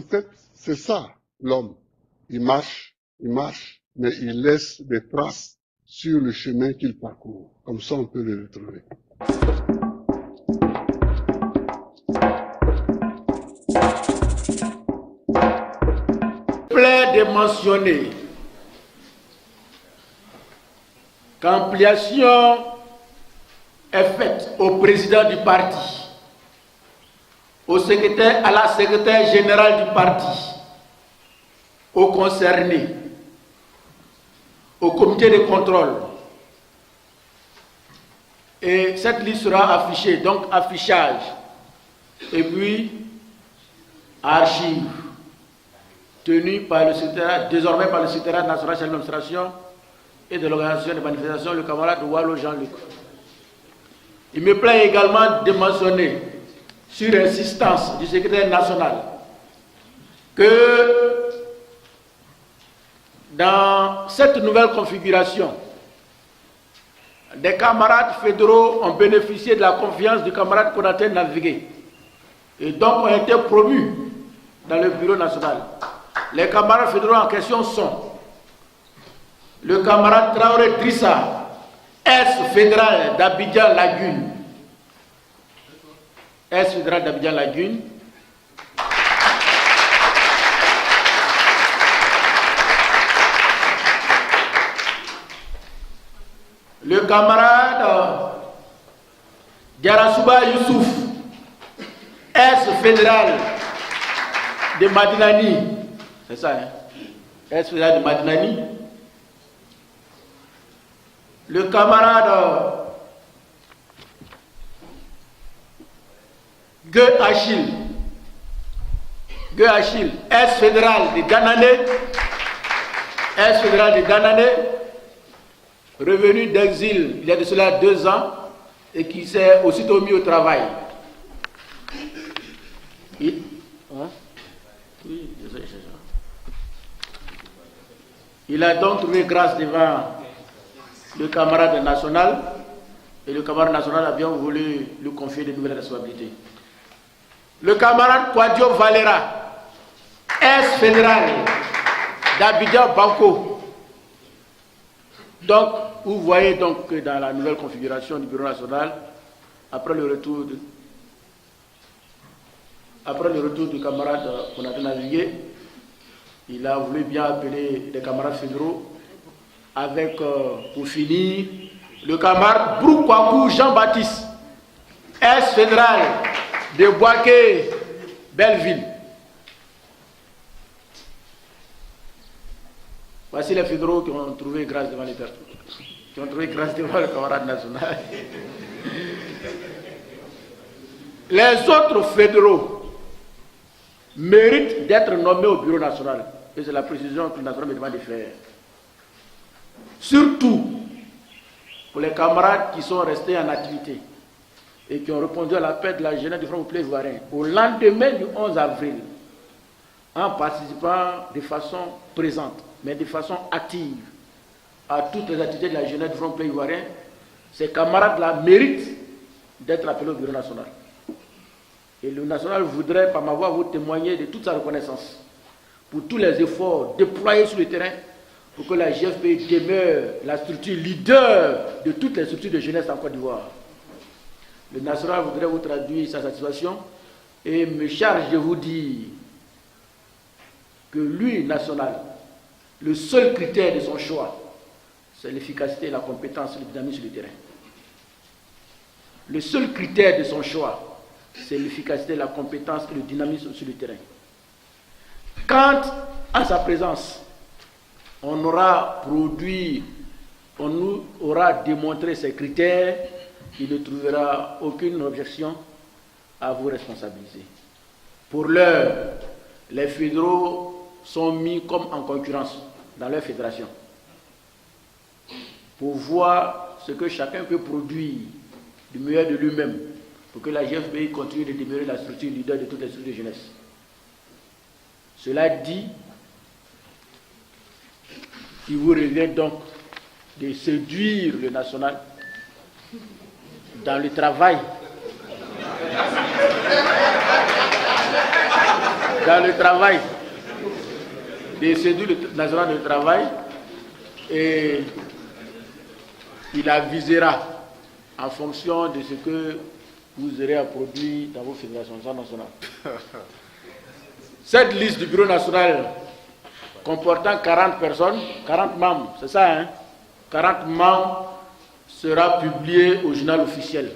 En fait, c'est ça, l'homme. Il marche, mais il laisse des traces sur le chemin qu'il parcourt. Comme ça, on peut le retrouver. Plaît de mentionner qu'ampliation est faite au président du parti, à la secrétaire générale du parti, aux concernés, au comité de contrôle. Et cette liste sera affichée, donc affichage, et puis archive, tenue par le secrétaire, désormais par le secrétaire national de l'administration et de l'organisation des manifestations, le camarade Wallo Jean-Luc. Il me plaît également de mentionner, sur insistance du secrétaire national, que dans cette nouvelle configuration, des camarades fédéraux ont bénéficié de la confiance du camarade Konaté Navigué et donc ont été promus dans le bureau national. Les camarades fédéraux en question sont le camarade Traoré Drissa, ex-fédéral d'Abidjan Lagune, ex-fédéral d'Abidjan Lagune, le camarade Diarasouba Youssouf, ex-fédéral de Madinani, c'est ça, hein? Ex-fédéral de Madinani, le camarade Gueux Achille, ex-fédéral de Danané, revenu d'exil il y a de cela 2 ans et qui s'est aussitôt mis au travail. Il a donc trouvé grâce devant le camarade national et le camarade national a bien voulu lui confier de nouvelles responsabilités. Le camarade Kouadio Valera, ex-fédéral d'Abidjan Banco. Donc, vous voyez donc que dans la nouvelle configuration du bureau national, après le retour du camarade Konaté Navigué, il a voulu bien appeler les camarades fédéraux avec, pour finir, le camarade Broukwakou Jean-Baptiste, ex-fédéral de Boaké Belleville. Voici les fédéraux qui ont trouvé grâce devant le camarade national. Les autres fédéraux méritent d'être nommés au bureau national. Et c'est la précision que le national me demande de faire. Surtout pour les camarades qui sont restés en activité et qui ont répondu à l'appel de la jeunesse du Front populaire ivoirien au lendemain du 11 avril, en participant de façon présente, mais de façon active, à toutes les activités de la jeunesse du Front populaire ivoirien. Ces camarades-là méritent d'être appelés au bureau national. Et le national voudrait, par ma voix, vous témoigner de toute sa reconnaissance pour tous les efforts déployés sur le terrain pour que la GFP demeure la structure leader de toutes les structures de jeunesse en Côte d'Ivoire. Le national voudrait vous traduire sa satisfaction et me charge de vous dire que lui, national, le seul critère de son choix, c'est l'efficacité, la compétence, le dynamisme sur le terrain. Le seul critère de son choix, c'est l'efficacité, la compétence et le dynamisme sur le terrain. Quand, à sa présence, on aura produit, on nous aura démontré ces critères, il ne trouvera aucune objection à vous responsabiliser. Pour l'heure, les fédéraux sont mis comme en concurrence dans leur fédération pour voir ce que chacun peut produire du meilleur de lui-même pour que la GFBI continue de demeurer la structure leader de toutes les structures de jeunesse. Cela dit, il vous revient donc de séduire le national dans le travail dans le travail, des cédules nationales de travail, et il avisera en fonction de ce que vous aurez à produire dans vos fédérations nationales. Cette liste du bureau national comportant 40 personnes, 40 membres, c'est ça, hein? 40 membres sera publiée au journal officiel.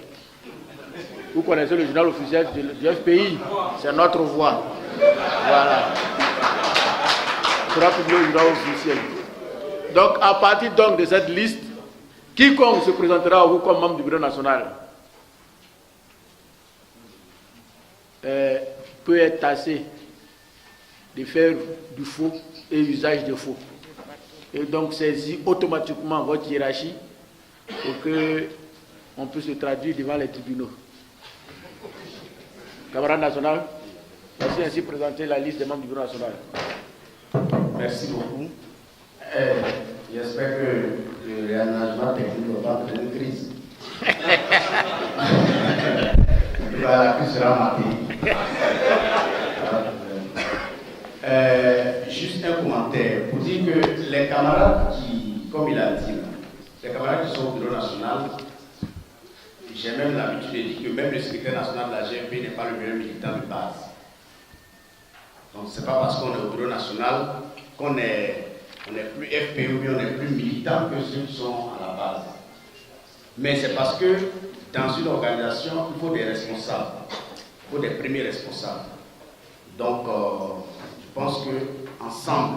Vous connaissez le journal officiel du FPI, c'est notre voix. Voilà. Sera publié au journal officiel. Donc, à partir donc de cette liste, quiconque se présentera à vous comme membre du bureau national peut être taxé de faire du faux et usage de faux. Et donc saisir automatiquement votre hiérarchie pour qu'on puisse le traduire devant les tribunaux. Camarade national, voici ainsi présenter la liste des membres du bureau national. Merci beaucoup. J'espère que le réaménagement technique ne va pas faire une crise. La crise sera marquée. Juste un commentaire pour dire que les camarades qui, comme il a dit, les camarades qui sont au bureau national, j'ai même l'habitude de dire que même le secrétaire national de la GMP n'est pas le meilleur militant de base. Donc c'est pas parce qu'on est au bureau national qu'on est plus FPI ou bien on est plus militant que ceux qui sont à la base. Mais c'est parce que dans une organisation, il faut des responsables, il faut des premiers responsables. Donc, je pense qu'ensemble,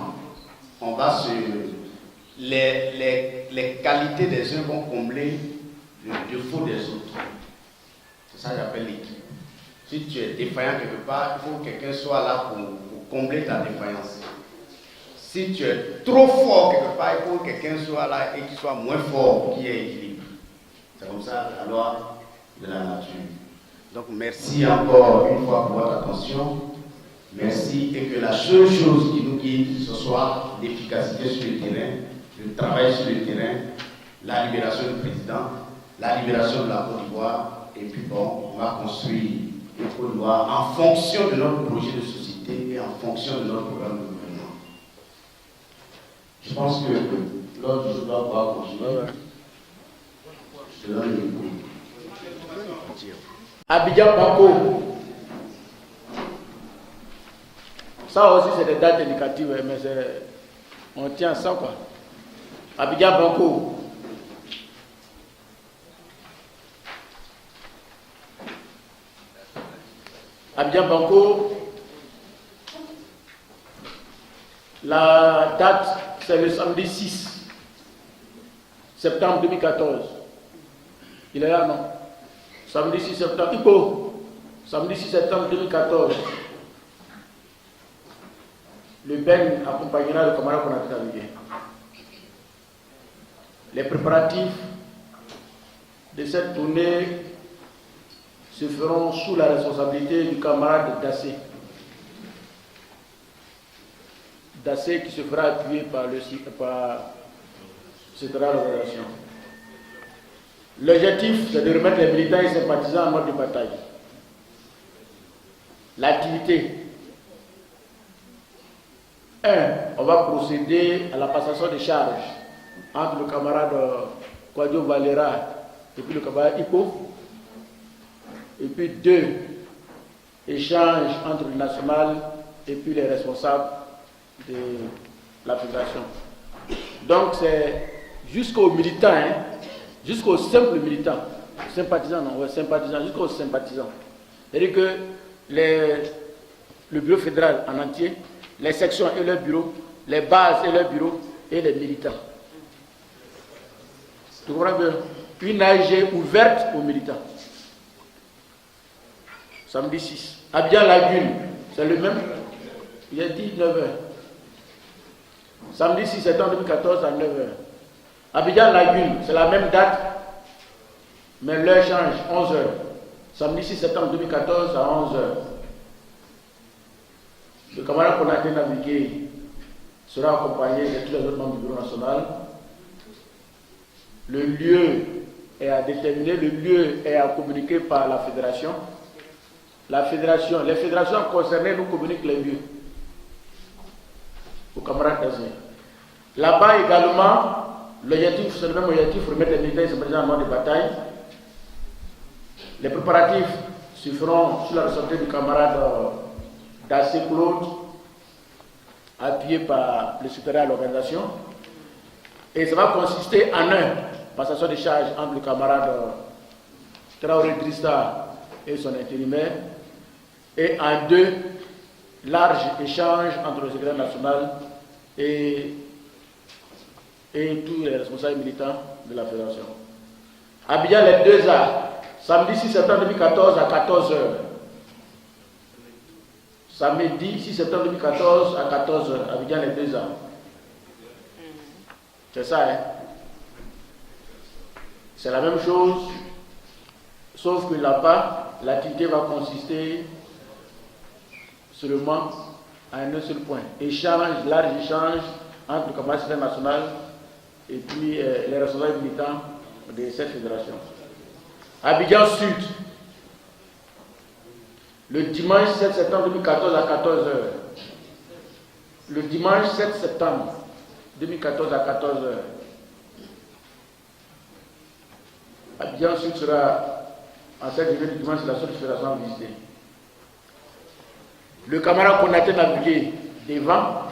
on va se... Les qualités des uns vont combler le défaut des autres. C'est ça que j'appelle l'équipe. Si tu es défaillant quelque part, il faut que quelqu'un soit là pour combler ta défaillance. Si tu es trop fort quelque part, il faut que quelqu'un soit là et qu'il soit moins fort, qui est équilibre. C'est comme ça la loi de la nature. Donc merci encore une fois pour votre attention. Merci et que la seule chose qui nous guide ce soit l'efficacité sur le terrain, le travail sur le terrain, la libération du président, la libération de la Côte d'Ivoire, et puis bon, on va construire une Côte d'Ivoire en fonction de notre projet de société et en fonction de notre programme de gouvernement. Je pense que l'ordre du jour doit pouvoir continuer. Je te donne le micro. Abidjan Banco. Ça aussi, c'est des dates indicatives, mais on tient ça, quoi. Abidjan Banco. Abidjan Banco, la date, c'est le samedi 6 septembre 2014. Il est là, non? Samedi 6 septembre, Ipo, samedi 6 septembre 2014. Le Ben accompagnera le camarade Konaté Davigué. Les préparatifs de cette tournée se feront sous la responsabilité du camarade Dassé. Dassé qui se fera appuyer par le secrétaire d'organisation. L'objectif, c'est de remettre les militants et sympathisants en mode de bataille. L'activité. 1. On va procéder à la passation de charges entre le camarade Kwadjo Valera et puis le camarade Ipo. Et puis 2. Échange entre le national et puis les responsables de la fédération. Donc c'est jusqu'aux militants, hein, jusqu'aux simples militants, sympathisants, non, ouais, sympathisants, jusqu'aux sympathisants. C'est-à-dire que le bureau fédéral en entier, les sections et leurs bureaux, les bases et leurs bureaux, et les militants. Tu comprends bien? Une AG ouverte aux militants. Samedi 6. Abidjan Lagune, c'est le même. Il a dit 9h. Samedi 6 septembre 2014 à 9h. Abidjan Lagune, c'est la même date, mais l'heure change, 11h. Samedi 6 septembre 2014 à 11h. Le camarade Konaté Davigué sera accompagné de tous les autres membres du bureau national. Le lieu est à déterminer, le lieu est à communiquer par la fédération. la fédération, les fédérations concernées nous communiquent les lieux aux camarades d'Azien. Là-bas également, l'objectif, c'est le même objectif, remettre les militaires en mode de bataille. Les préparatifs se feront sur la ressortie du camarade Dassé Claude, appuyé par le secrétaire à l'organisation. Et ça va consister en un, passation de charge entre le camarade Traoré Drista et son intérimaire, et en deux, large échange entre le secrétaire national et tous les responsables militants de la fédération. Abidjan, les 2 heures, samedi 6 septembre 2014 à 14h. Samedi 6 septembre 2014 à 14h, Abidjan, les 2 heures. C'est ça, hein? C'est la même chose, sauf que là-bas, l'activité va consister seulement à un seul point. Échange, large échange entre le camarade national et puis les responsables militants de cette fédération. Abidjan Sud, le dimanche 7 septembre 2014 à 14h. Le dimanche 7 septembre 2014 à 14h. Abidjan Sud sera en cette journée du dimanche la seule fédération à visiter. Le camarade Konaté navigué devant,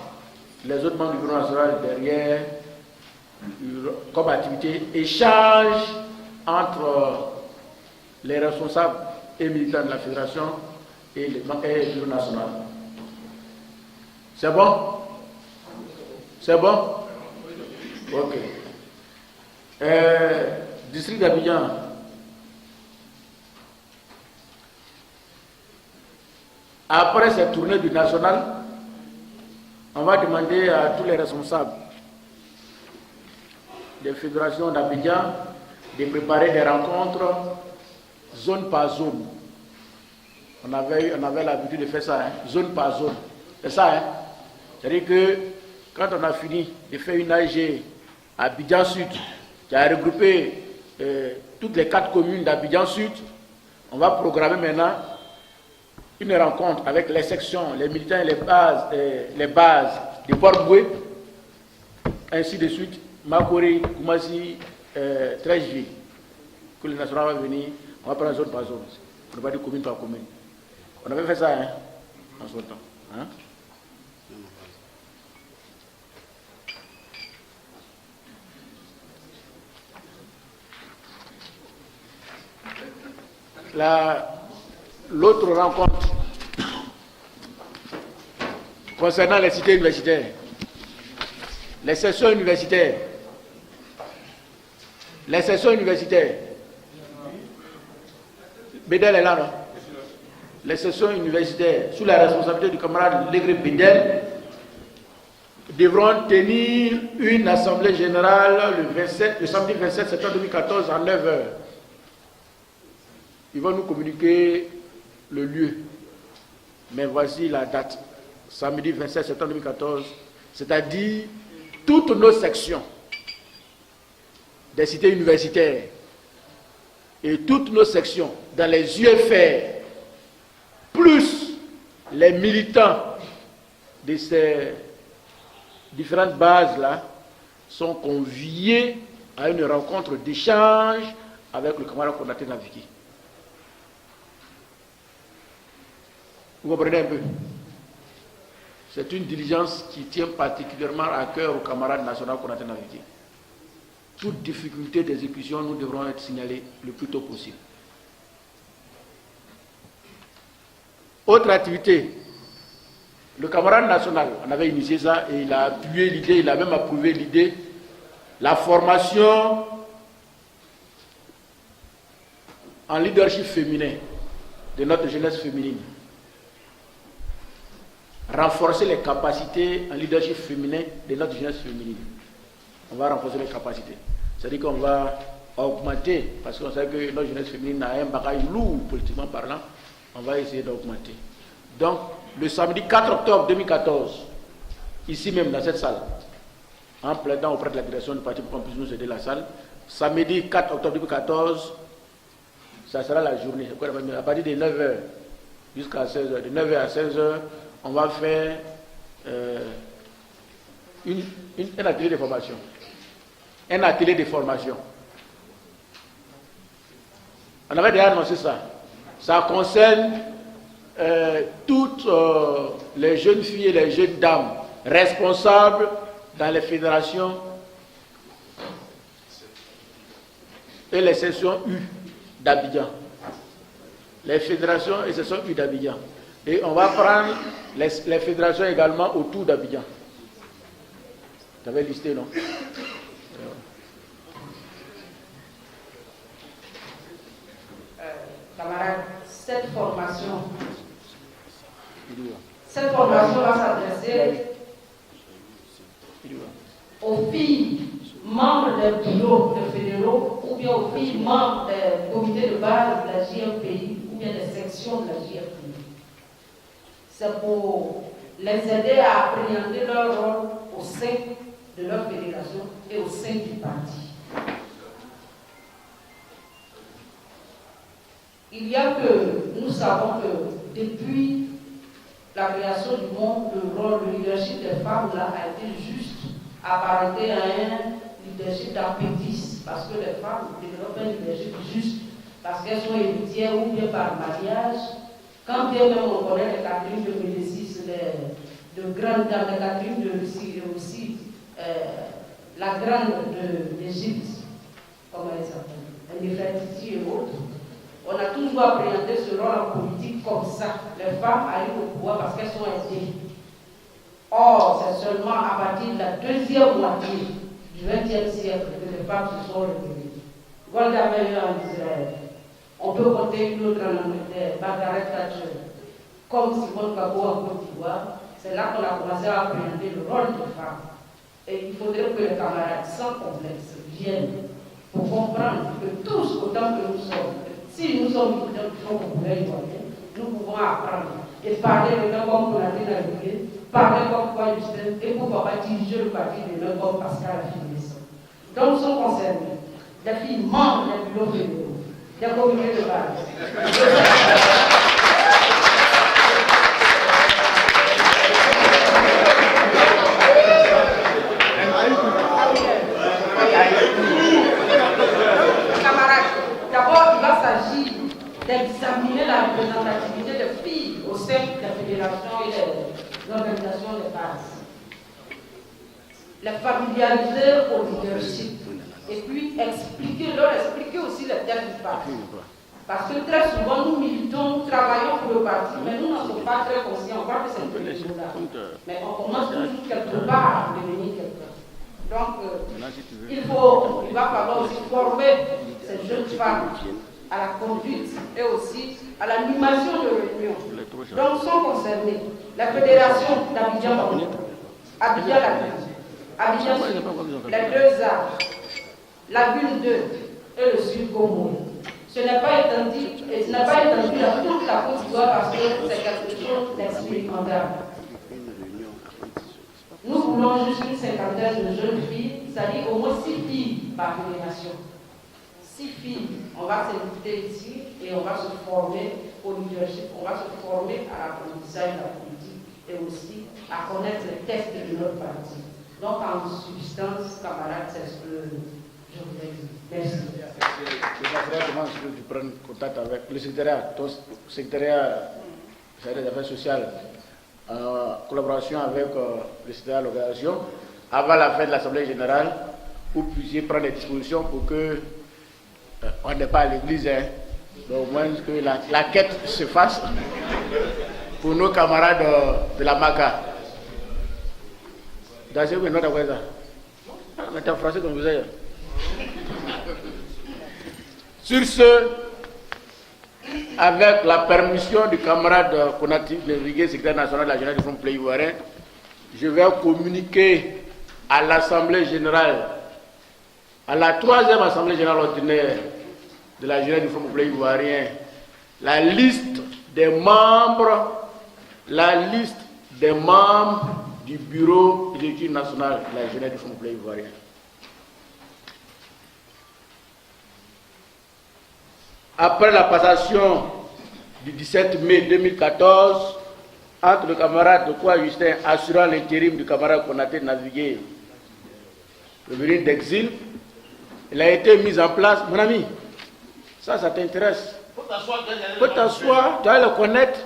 les autres membres du gouvernement national derrière, comme activité, échange entre les responsables et militants de la fédération et le gouvernement national. C'est bon? C'est bon? Ok. District d'Abidjan. Après cette tournée du national, on va demander à tous les responsables des fédérations d'Abidjan de préparer des rencontres zone par zone. On avait l'habitude de faire ça, hein, zone par zone. C'est ça, hein? C'est-à-dire que quand on a fini de faire une AG à Abidjan Sud, qui a regroupé toutes les 4 communes d'Abidjan Sud, on va programmer maintenant une rencontre avec les sections, les militants et les bases de Port-Boué, ainsi de suite, Makori, Koumassi, 13 juillet, que le national va venir, on va prendre zone par zone, on ne va pas dire commune par commune. On avait fait ça, hein, en son temps. Hein? L'autre rencontre concernant les cités universitaires, les sessions universitaires, Bédel est là, non? Les sessions universitaires, sous la responsabilité du camarade Légré Bédel, devront tenir une assemblée générale le samedi 27 septembre 2014 à 9h. Ils vont nous communiquer le lieu. Mais voici la date. Samedi 27 septembre 2014, c'est-à-dire toutes nos sections des cités universitaires et toutes nos sections dans les UFR, plus les militants de ces différentes bases-là, sont conviés à une rencontre d'échange avec le camarade Konaté Naviki. Vous comprenez un peu? C'est une diligence qui tient particulièrement à cœur aux camarades nationaux Konaté Naviki. Toute difficulté d'exécution, nous devrons être signalés le plus tôt possible. Autre activité, le camarade national, on avait initié ça et il a appuyé l'idée, il a même approuvé l'idée, la formation en leadership féminin de notre jeunesse féminine. Renforcer les capacités en leadership féminin de notre jeunesse féminine. On va renforcer les capacités. C'est-à-dire qu'on va augmenter, parce qu'on sait que notre jeunesse féminine a un bagage lourd, politiquement parlant, on va essayer d'augmenter. Donc, le samedi 4 octobre 2014, ici même dans cette salle, en plaidant auprès de la direction du parti pour qu'on puisse nous aider la salle, samedi 4 octobre 2014, ça sera la journée, à partir de 9h, jusqu'à 16h. De 9h à 16h, on va faire un atelier de formation. Un atelier de formation. On avait déjà annoncé ça. Ça concerne toutes les jeunes filles et les jeunes dames responsables dans les fédérations et les sections U d'Abidjan. Les fédérations et sections U d'Abidjan. Et on va prendre les fédérations également autour d'Abidjan. Tu avais listé, non? Camarade, cette formation va s'adresser aux filles membres des bureaux de fédéraux ou bien aux filles membres des comités de base de la JFPI ou bien des sections de la JFPI. C'est pour les aider à appréhender leur rôle au sein de leur fédération et au sein du parti. Il y a que, nous savons que depuis la création du monde, le rôle de leadership des femmes là, a été juste apparenté à un leadership d'appétit, parce que les femmes développent un leadership juste, parce qu'elles sont héritières ou bien par mariage. Quand bien même on connaît les Catherine de Médicis, de grandes dames, les Catherine de Russie et aussi la grande d'Égypte, comment elle s'appelle, Néfertiti et autres. On a toujours appréhendé ce rôle en politique comme ça. Les femmes arrivent au pouvoir parce qu'elles sont aidées. Or, c'est seulement à partir de la deuxième moitié du XXe siècle que les femmes se sont révélées. Golda Meir en Israël. On peut compter une autre en Angleterre, Margaret Thatcher, comme Simone Gbagbo en Côte d'Ivoire. C'est là qu'on a commencé à appréhender le rôle des femmes. Et il faudrait que les camarades, sans complexe, viennent pour comprendre que tous, autant que nous sommes, si nous sommes militants du Front populaire ivoirien, nous pouvons apprendre et parler de même comme Konaté Navigué, parler comme Kwa Justin et pourquoi pas diriger le parti de même comme Pascal Affinessa. Donc sont concernés des filles membres des bureaux fédéraux, des comités de base. D'examiner la représentativité des filles au sein des fédérations et des organisations de base. Les familiariser au leadership et puis leur expliquer aussi les thèmes du parti. Parce que très souvent nous militons, nous travaillons pour le parti, mais nous n'en sommes pas très conscients, on voit que c'est un peu là. Mais on commence toujours quelque part à devenir quelqu'un. Donc il va falloir aussi former ces jeunes femmes à la conduite et aussi à l'animation de réunions. Donc sont concernés la fédération d'Abidjan, Abidjan Abidjan Sud, les deux arts, Lagune 2 et le Sud Congo. Ce n'est pas étendu à toute la Côte d'Ivoire parce que c'est quelque chose d'expérimental. Nous voulons juste une cinquantaine de jeunes filles, c'est-à-dire au moins 6 filles par fédération. 6 filles, on va s'inviter ici et on va se former au leadership, on va se former à l'apprentissage de la politique et aussi à connaître les textes de notre parti. Donc en substance, camarades, c'est ce que je voulais dire. Merci. Comment est-ce que tu prends contact avec le secrétariat, ton secrétariat des affaires sociales, en collaboration avec le secrétariat de l'organisation, avant la fin de l'Assemblée générale, vous puissiez prendre des dispositions pour que on n'est pas à l'église, hein, mais au moins que la quête se fasse pour nos camarades de la MACA. Dans ce que nous avons ça. Mais en français comme vous avez. Sur ce, avec la permission du camarade Konaté Navigué, secrétaire national de la jeunesse du Front populaire ivoirien, je vais communiquer à l'Assemblée générale, à la 3e Assemblée générale ordinaire de la jeunesse du Front populaire ivoirien, la liste des membres du bureau de l'équipe nationale de la jeunesse du Front populaire ivoirien. Après la passation du 17 mai 2014 entre le camarade de Kouwa Justin assurant l'intérim du camarade Konaté Navigué, revenu d'exil. Il a été mis en place. Mon ami, ça t'intéresse. Faut t'asseoir, tu vas le connaître.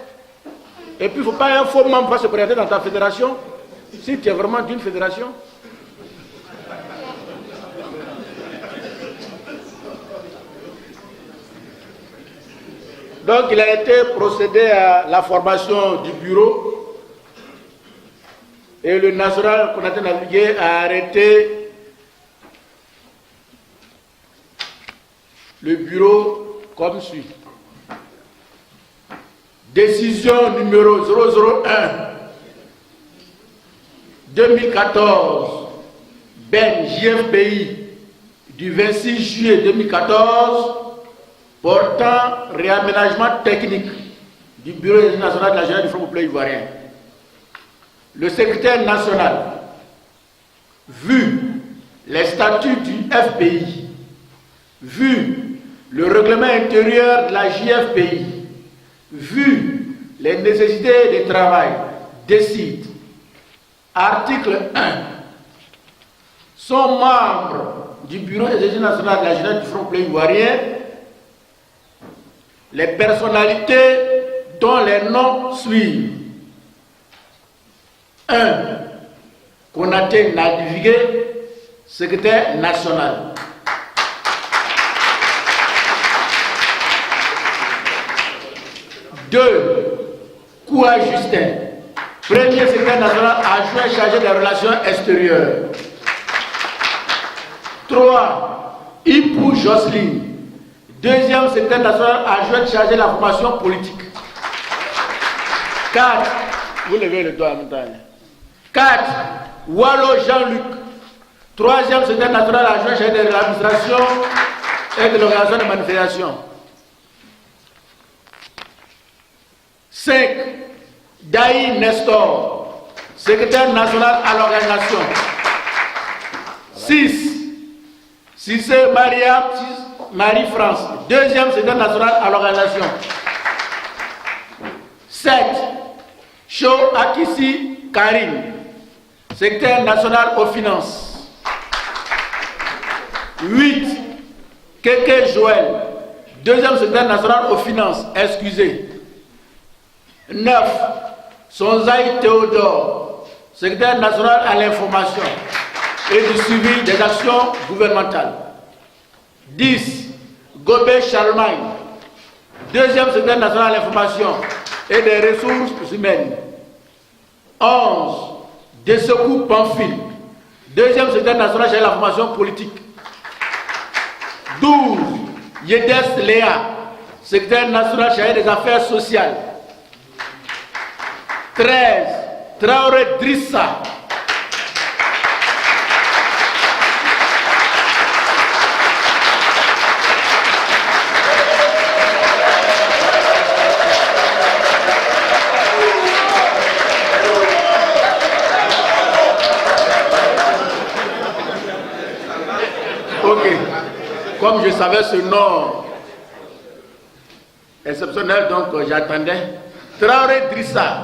Et puis il ne faut pas un faux membre se présenter dans ta fédération, si tu es vraiment d'une fédération. Donc il a été procédé à la formation du bureau et le national Konaté Navigué a arrêté le bureau comme suit. Décision numéro 001 2014 Ben JFPI du 26 juillet 2014 portant réaménagement technique du bureau national de la jeunesse du Front populaire ivoirien. Le secrétaire national, vu les statuts du FPI, vu le règlement intérieur de la JFPI, vu les nécessités de travail, décide, article 1, sont membres du bureau exécutif national de la jeunesse du Front populaire ivoirien les personnalités dont les noms suivent. 1. Konaté Navigué, secrétaire national. 2. Kouwa Justin, premier secrétaire national adjoint chargé des relations extérieures. 3. Ipou Jocelyne, deuxième secrétaire national adjoint chargé de la formation politique. 4. Vous levez le doigt en même temps. 4. Wallo Jean-Luc, troisième secrétaire national adjoint chargé de l'administration et de l'organisation des manifestations. 5. Daï Nestor, secrétaire national à l'organisation. 6. Cissé Marie-France, deuxième secrétaire national à l'organisation. 7. Cho Akissi Karim, secrétaire national aux finances. 8. Keke Joël, deuxième secrétaire national aux finances, excusez. 9. Sonzaï Théodore, secrétaire national à l'information et du suivi des actions gouvernementales. 10. Gobé Charlemagne, deuxième secrétaire national à l'information et des ressources humaines. 11. Dessekou Pamphile, deuxième secrétaire national chargé de la formation politique. 12. Yedes Léa, secrétaire national chargé des affaires sociales. 13. Traoré Drissa, ok, comme je savais ce nom exceptionnel, donc j'attendais. Traoré Drissa,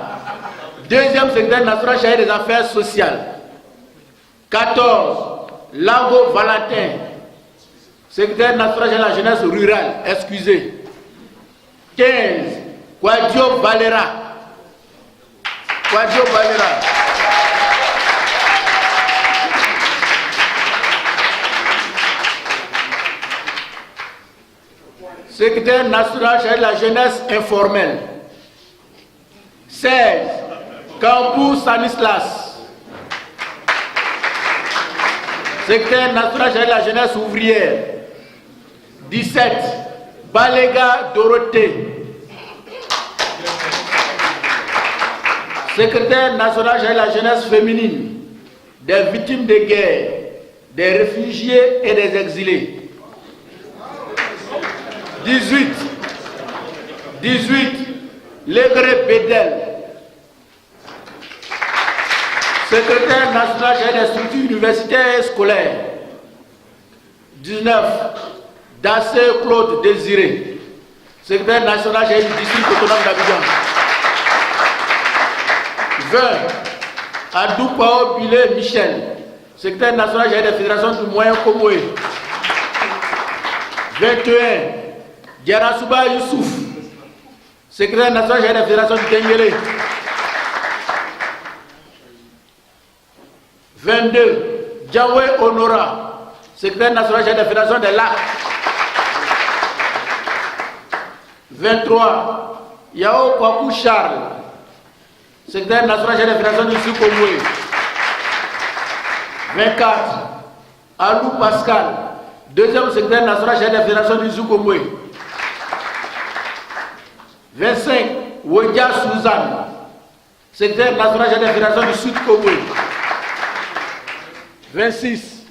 deuxième secrétaire national chargé des affaires sociales. 14. Lago Valentin, secrétaire national chargé de la jeunesse rurale, excusez. 15. Kouadio Valera. Secrétaire national chargé de la jeunesse informelle. 16. Kambou Stanislas, secrétaire national chargé de la jeunesse ouvrière. 17. Balega Dorothée, secrétaire national chargé de la jeunesse féminine, des victimes de guerre, des réfugiés et des exilés. 18. Legré Bédel, secrétaire national chargé des structures universitaires et scolaires. 19. Dassé Claude Désiré, secrétaire national du district autonome d'Abidjan. 20. Adoupao Bilé Michel, secrétaire national des fédérations du Moyen Comoé. 21. Diarasuba Youssouf, secrétaire national des fédérations du Dengele. 22. Djawé Honora, secrétaire national des fédérations des Lacs. 23. Yao Kwaku Charles, secrétaire national des fédérations du Sud-Comoué. 24. Alou Pascal, deuxième secrétaire national des fédérations du Sud-Comoué. 25. Wodja Suzanne, secrétaire national des fédérations du Sud-Comoué. 26.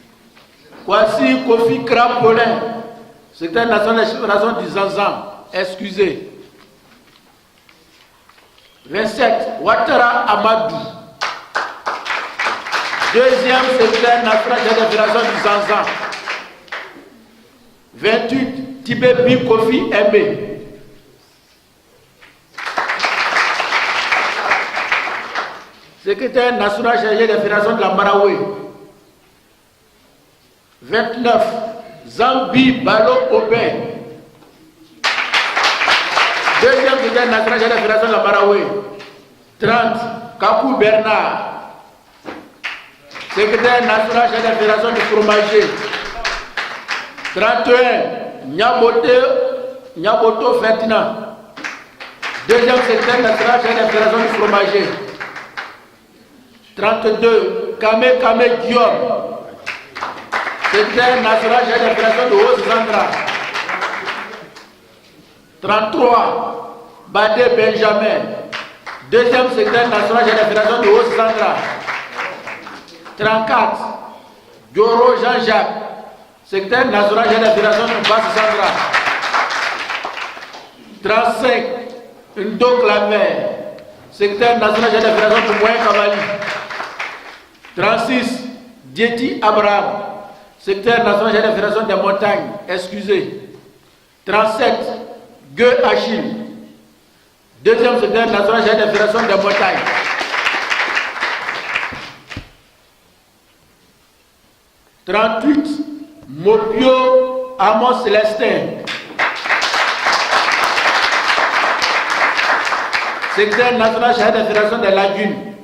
Kwasi Kofi Krapolin, secrétaire national des fédérations du Zanzan. Excusez. 27. Ouattara Amadou, deuxième secrétaire national de la fédération du Zanzan. 28. Tibébi Kofi Aimé. Secrétaire national chargé de la fédération de la Maraoué. 29. Zambi Balo Obé, deuxième secrétaire national de la fédération de la Maraoué. 30. Kakou Bernard, secrétaire national de la fédération du fromager. 31. Nyaboto Ferdinand, deuxième secrétaire national de la fédération du fromager. 32. Kame Guillaume, secrétaire national de la fédération de Haute-Zandra. 33. Badé Benjamin, deuxième secrétaire national de la fédération de Haute-Zandra. 34. Dioro Jean-Jacques, secrétaire national de la fédération de Basse-Zandra. 35. Ndo Claver, secrétaire national de la fédération de Moyen-Cavali. 36. Dieti Abraham, secrétaire national de la fédération des montagnes. Excusez. 37. Gueux Achille, deuxième secrétaire national de la fédération des montagnes. 38. Mopio Amos Célestin, secrétaire national de la fédération des lagunes.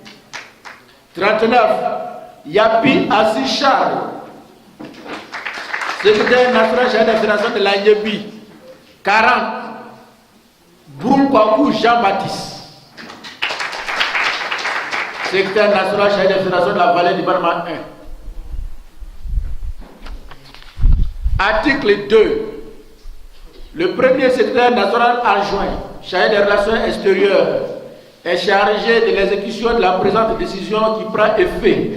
39. Yapi Assi Charles, secrétaire national de la fédération de la Nyebi. 40. Boulkwakou Jean-Baptiste, secrétaire national chargé de la fédération de la vallée du Barma 1. Article 2. Le premier secrétaire national adjoint chargé des relations extérieures est chargé de l'exécution de la présente décision qui prend effet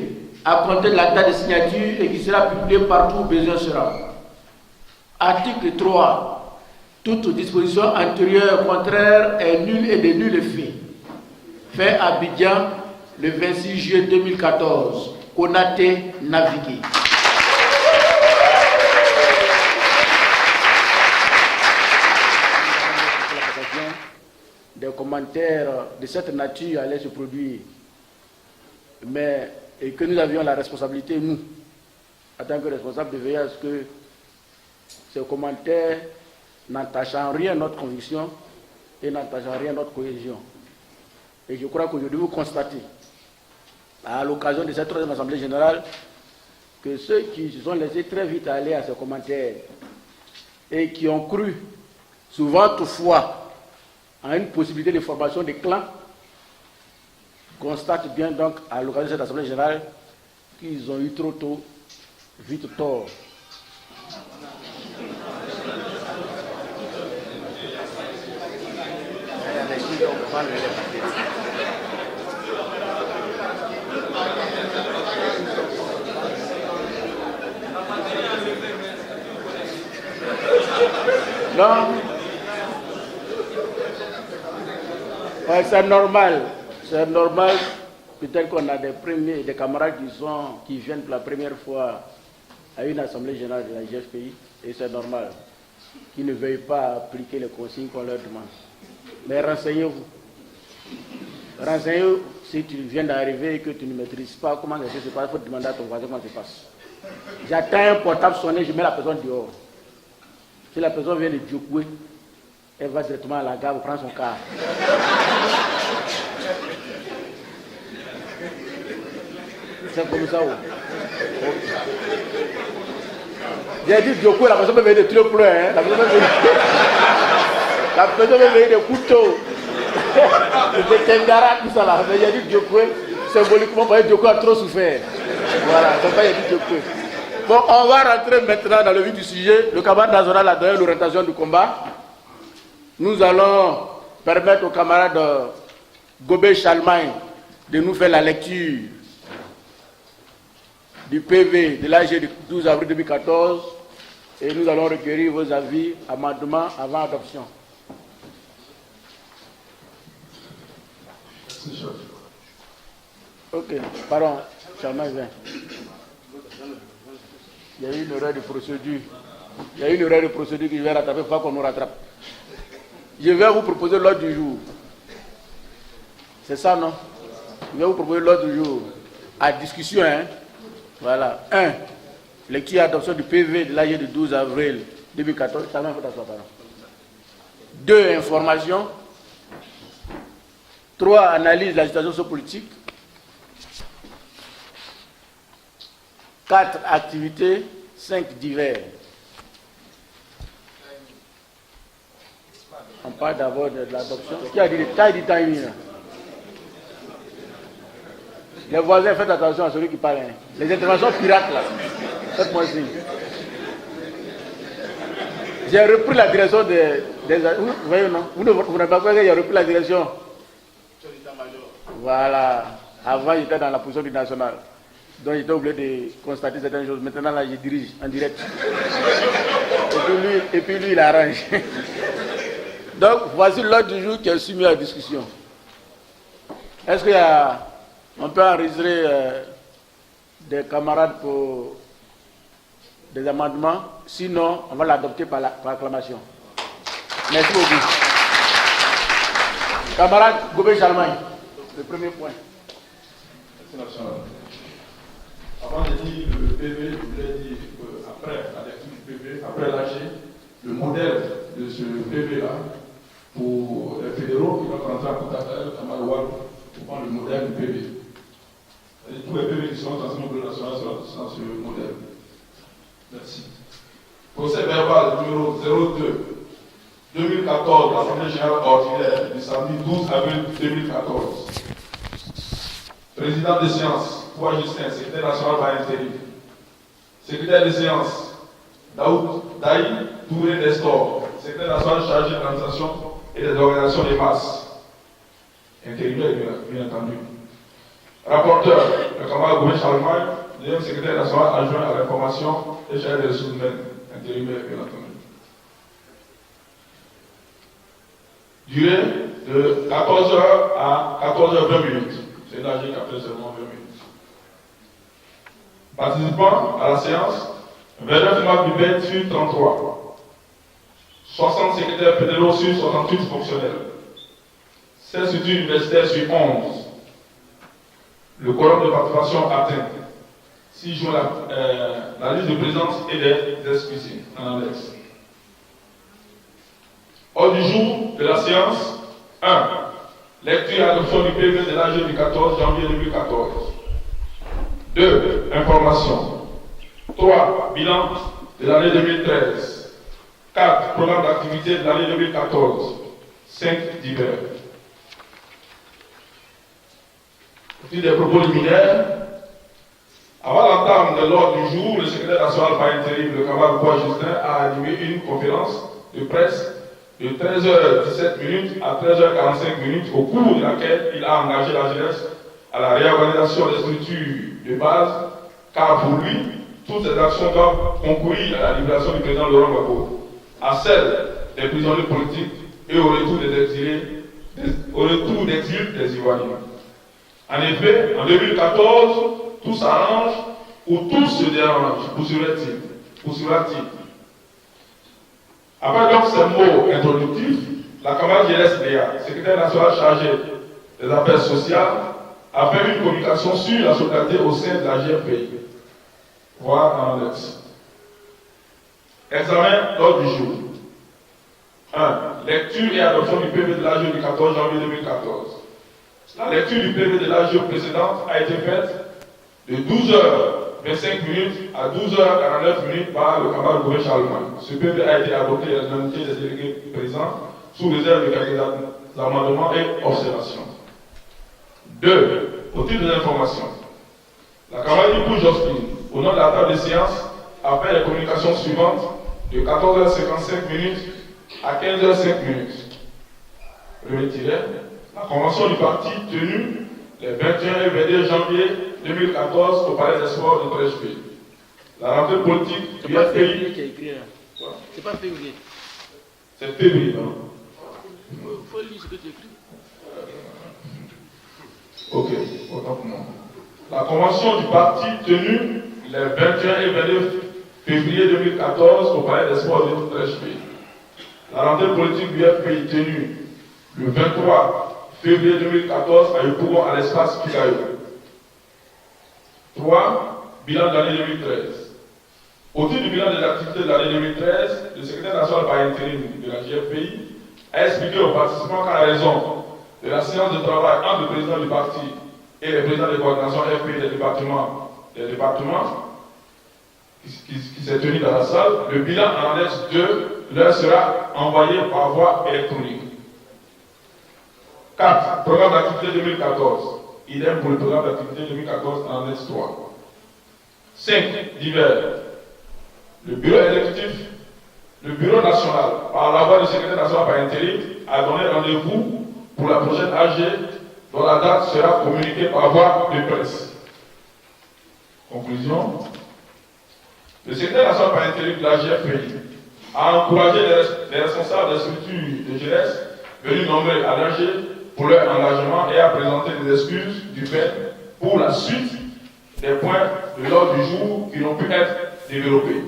à compter de la date de signature et qui sera publiée partout où besoin sera. Article 3. Toute disposition antérieure contraire est nulle et de nul effet. Fait à Abidjan le 26 juillet 2014. Konaté navigué. Des commentaires de cette nature allaient se produire, mais et que nous avions la responsabilité, nous, en tant que responsables, de veiller à ce que ces commentaires n'entachent en rien notre conviction et n'entachent en rien notre cohésion. Et je crois qu'aujourd'hui vous constatez, à l'occasion de cette troisième assemblée générale, que ceux qui se sont laissés très vite aller à ces commentaires et qui ont cru, souvent toutefois, à une possibilité de formation des clans, constatent bien donc à l'occasion de cette assemblée générale qu'ils ont eu trop tôt, vite tort. Non, ouais, c'est normal. C'est normal. Peut-être qu'on a des camarades qui viennent pour la première fois à une assemblée générale de la GFPI, et c'est normal. qui ne veuillent pas appliquer les consignes qu'on leur demande. Mais renseignez-vous. Renseignez-vous si tu viens d'arriver et que tu ne maîtrises pas comment les choses se passent, il faut demander à ton voisin comment ça se passe. J'attends un portable sonné, je mets la personne dehors. Si la personne vient de Djokoué, elle va directement à la gare pour prendre son car. C'est comme ça. J'ai dit Djokoué, la personne peut venir de trompe-l'œil. Hein? La personne peut venir de couteaux. De Tengara, tout ça là. Mais j'ai dit Djokoué, symboliquement, Djokoué a trop souffert. Voilà, c'est pas j'ai dit Djokoué. Bon, on va rentrer maintenant dans le vif du sujet. Le camarade national a donné l'orientation du combat. Nous allons permettre au camarade Gobé Chalmain de nous faire la lecture du PV de l'AG du 12 avril 2014 et nous allons recueillir vos avis, amendements avant adoption. Ok, pardon, Chalmain vient. Il y a eu une erreur de procédure. Il y a eu une erreur de procédure que je vais rattraper, il faut qu'on nous rattrape. Je vais vous proposer l'ordre du jour. C'est ça, non? Je vais vous proposer l'ordre du jour. À discussion, hein? Voilà. 1. Lecture et adoption du PV de l'AG du 12 avril 2014. Ça va, faut t'asseoir, pardon. 2. Information. 3. Analyse de la situation sociopolitique. 4. Activités. 5. Divers. On parle d'abord de l'adoption. Qui a dit timing là? Les voisins, faites attention à celui qui parle. Hein. Les interventions pirates là. Faites-moi signe. J'ai repris la direction des vous voyez non? Vous n'avez pas compris que j'ai repris la direction. Voilà. Avant j'étais dans la position du national. Donc j'étais obligé de constater certaines choses. Maintenant là je dirige en direct. Et puis lui il arrange. Donc voici l'ordre du jour qui est soumis à la discussion. Est-ce qu'on peut enregistrer des camarades pour des amendements? Sinon, on va l'adopter par acclamation. Merci beaucoup. Camarade Gobé Chalmain, le premier point. Merci national. Avant de dire le PV, je voulais dire qu'après la lecture du PV, après l'AG, le modèle de ce PV-là, pour les fédéraux qui vont rentrer en contact avec le Malouane pour prendre le modèle du PV. Et tous les PV qui sont transmis au niveau national seront dans ce modèle. Merci. Procès verbal numéro 02 2014, l'Assemblée générale ordinaire du samedi 12 avril 2014. Président de séance, Pouwa Justin, secrétaire national par intérim. Secrétaire de séance, Daï Touré Nestor, secrétaire national chargé de l'organisation et des organisations des masses. Intérimaire, bien entendu. Rapporteur, le camarade Gobé Chalmain, deuxième secrétaire national adjoint à l'information et chargé des ressources humaines. Intérimaire, bien entendu. Durée de 14h à 14h20. C'est une AG qui a fait seulement 20 minutes. Participants à la séance, 29 mois Bibet sur 33. 60 secrétaires fédéraux sur 68 fonctionnaires. 16 structures universitaires sur 11. Le quorum de participation atteint. Si je vois la liste de présence et des excusés en annexe. Ordre du jour de la séance 1. Lecture et adoption du PV de l'AG du 14 janvier 2014. 2. Information. 3. Bilan de l'année 2013. 4. Programme d'activité de l'année 2014. 5. Divers. Au fil des propos liminaires, avant l'entame de l'ordre du jour, le secrétaire national par intérim, le camarade Pouwa Justin, a animé une conférence de presse de 13h17 à 13h45 au cours de laquelle il a engagé la jeunesse à la réorganisation des structures de base, car pour lui, toutes ces actions doivent concourir à la libération du président Laurent Gbagbo, à celle des prisonniers politiques et au retour d'exil des Ivoiriens. En effet, en 2014, tout s'arrange ou tout se dérange, poursuivra-t-il. Après donc ces mots introductifs, la camarade Gélès Léa, secrétaire national chargé des affaires sociales, a fait une communication sur la solidarité au sein de la GFPI. Voir en annexe. Examen l'ordre du jour. 1. Lecture et adoption du PV de l'AGE du 14 janvier 2014. La lecture du PV de l'AGE précédente a été faite de 12h25 à 12h49 par le camarade Gouvernement Charlemagne. Ce PV a été adopté à l'unanimité des délégués présents sous réserve de quelques amendements et observations. 2. Au titre de l'information, la camarade Ipou Jocelyne, au nom de la table de séance, a fait les communications suivantes de 14h55 à 15h05. Premier tiret, la convention du parti tenue les 21 et 22 janvier 2014 au Palais des Sports de Trècheville. La rentrée politique du FPI. Qui a écrit là. C'est pas février. C'est février, non? Il faut lire ce que tu écris. Ok, autant pour moi. La convention du parti tenue les 21 et 22 février 2014 au Palais des Sports de Trècheville. La rentrée politique du FPI tenue le 23 février 2014 à Yopougon à l'espace Picaillou. 3. Bilan de l'année 2013. Au titre du bilan des activités de l'année 2013, le secrétaire national par intérim de la GFPI a expliqué aux participants qu'à raison de la séance de travail entre le président du parti et les présidents de coordination FPI des départements qui s'est tenu dans la salle, le bilan en annexe 2 leur sera envoyé par voie électronique. 4. Programme d'activité 2014. Idem pour le programme d'activité 2014 en annexe 3. 5. Divers. Le bureau exécutif, le bureau national, par la voix du secrétaire national par intérim, a donné rendez-vous pour la prochaine AG dont la date sera communiquée par voie de presse. Conclusion. Le secrétaire national par intérim de la GFPI a encouragé les responsables des structures de jeunesse venus nommer à l'AG pour leur engagement et a présenté des excuses du fait pour la suite des points de l'ordre du jour qui n'ont pu être développés.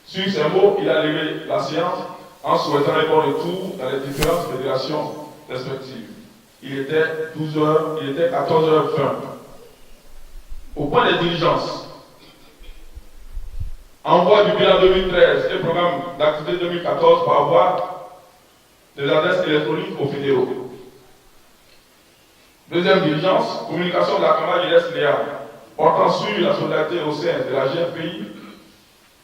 Sur ces mots, il a levé la séance en souhaitant un bon retour dans les différentes fédérations respectives. Il était 14h20. Au point des diligences, envoi du bilan 2013 et programme d'activité 2014 par voie des adresses électroniques aux fédéraux. Deuxième diligence, communication de la camarade Gélès Léa portant sur la solidarité au sein de la GFPI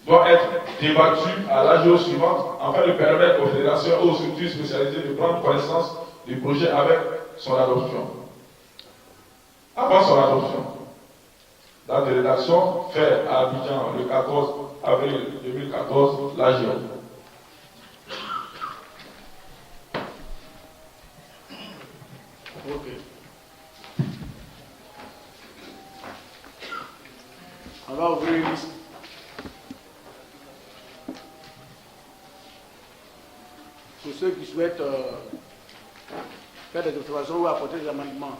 doit être débattue à l'AGO suivante afin de permettre aux fédérations et aux structures spécialisées de prendre connaissance du projet avec son adoption. Avant son adoption, date de rédaction, fait à Abidjan le 14 avril 2014, l'AGO. Ok. On va ouvrir une liste. Pour ceux qui souhaitent faire des observations ou apporter des amendements.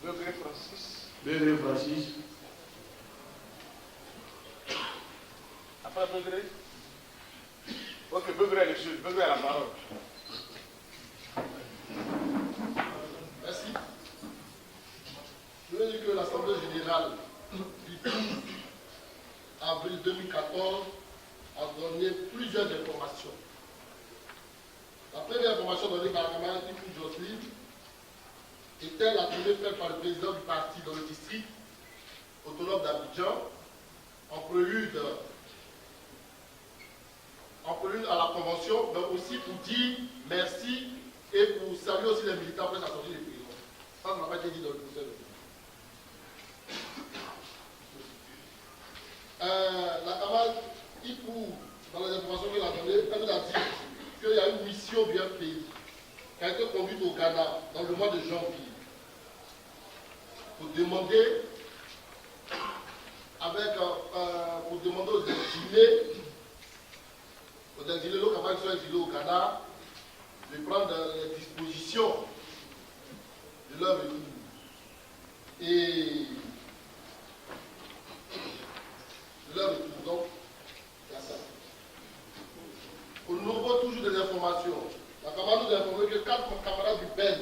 Begré Francis. Begré Francis. Après Begré. Ok, Begré le sud. Begré à la parole. Merci. Je veux dire que l'Assemblée générale du 12 avril 2014 a donné plusieurs informations. La première information donnée par la camarade Ipou Jocelyne était la tournée faite par le président du parti dans le district autonome d'Abidjan en prélude à la convention, mais aussi pour dire merci et pour saluer aussi les militants après sa sortie de prison. Ça n'a pas été dit dans le conseil de la camarade Ipou, dans les informations qu'elle a données, elle nous a dit qu'il y a une mission du FPI qui a été conduite au Ghana dans le mois de janvier pour demander aux exilés, nos camarades qui sont exilés au Ghana, de prendre les dispositions de leur retour. Et de leur 4 camarades du PEN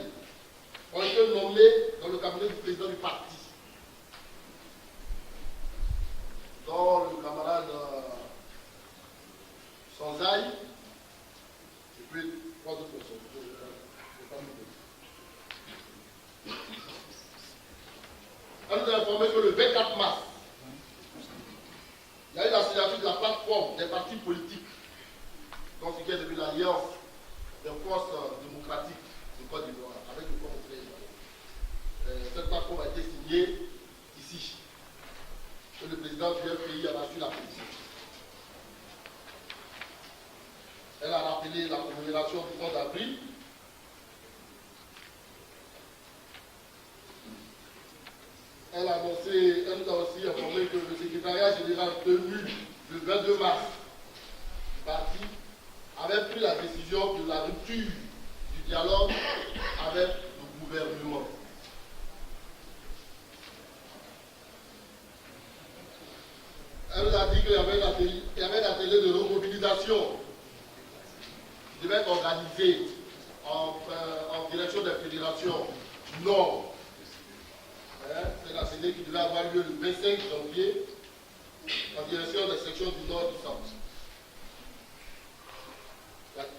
ont été nommés dans le cabinet du président du parti. Dont le camarade Sanzaï, et puis 3 autres personnes. On nous a informé que le 24 mars, il y a eu la signature de la plateforme des partis politiques, donc ce qui est devenu l'Alliance des forces démocratiques du Côte d'Ivoire, avec le corps président. Cette plateforme a été signée ici. Et le président du FPI a reçu la politique. Elle a rappelé la commémoration du 11 avril. Elle nous a aussi informé que le secrétariat général tenu le 22 mars du parti avait pris la décision de la rupture du dialogue avec le gouvernement. Elle nous a dit qu'il y avait un atelier de remobilisation qui devait être organisé en direction des fédérations du Nord. C'est l'atelier qui devait avoir lieu le 25 janvier en direction des sections du Nord et du Centre.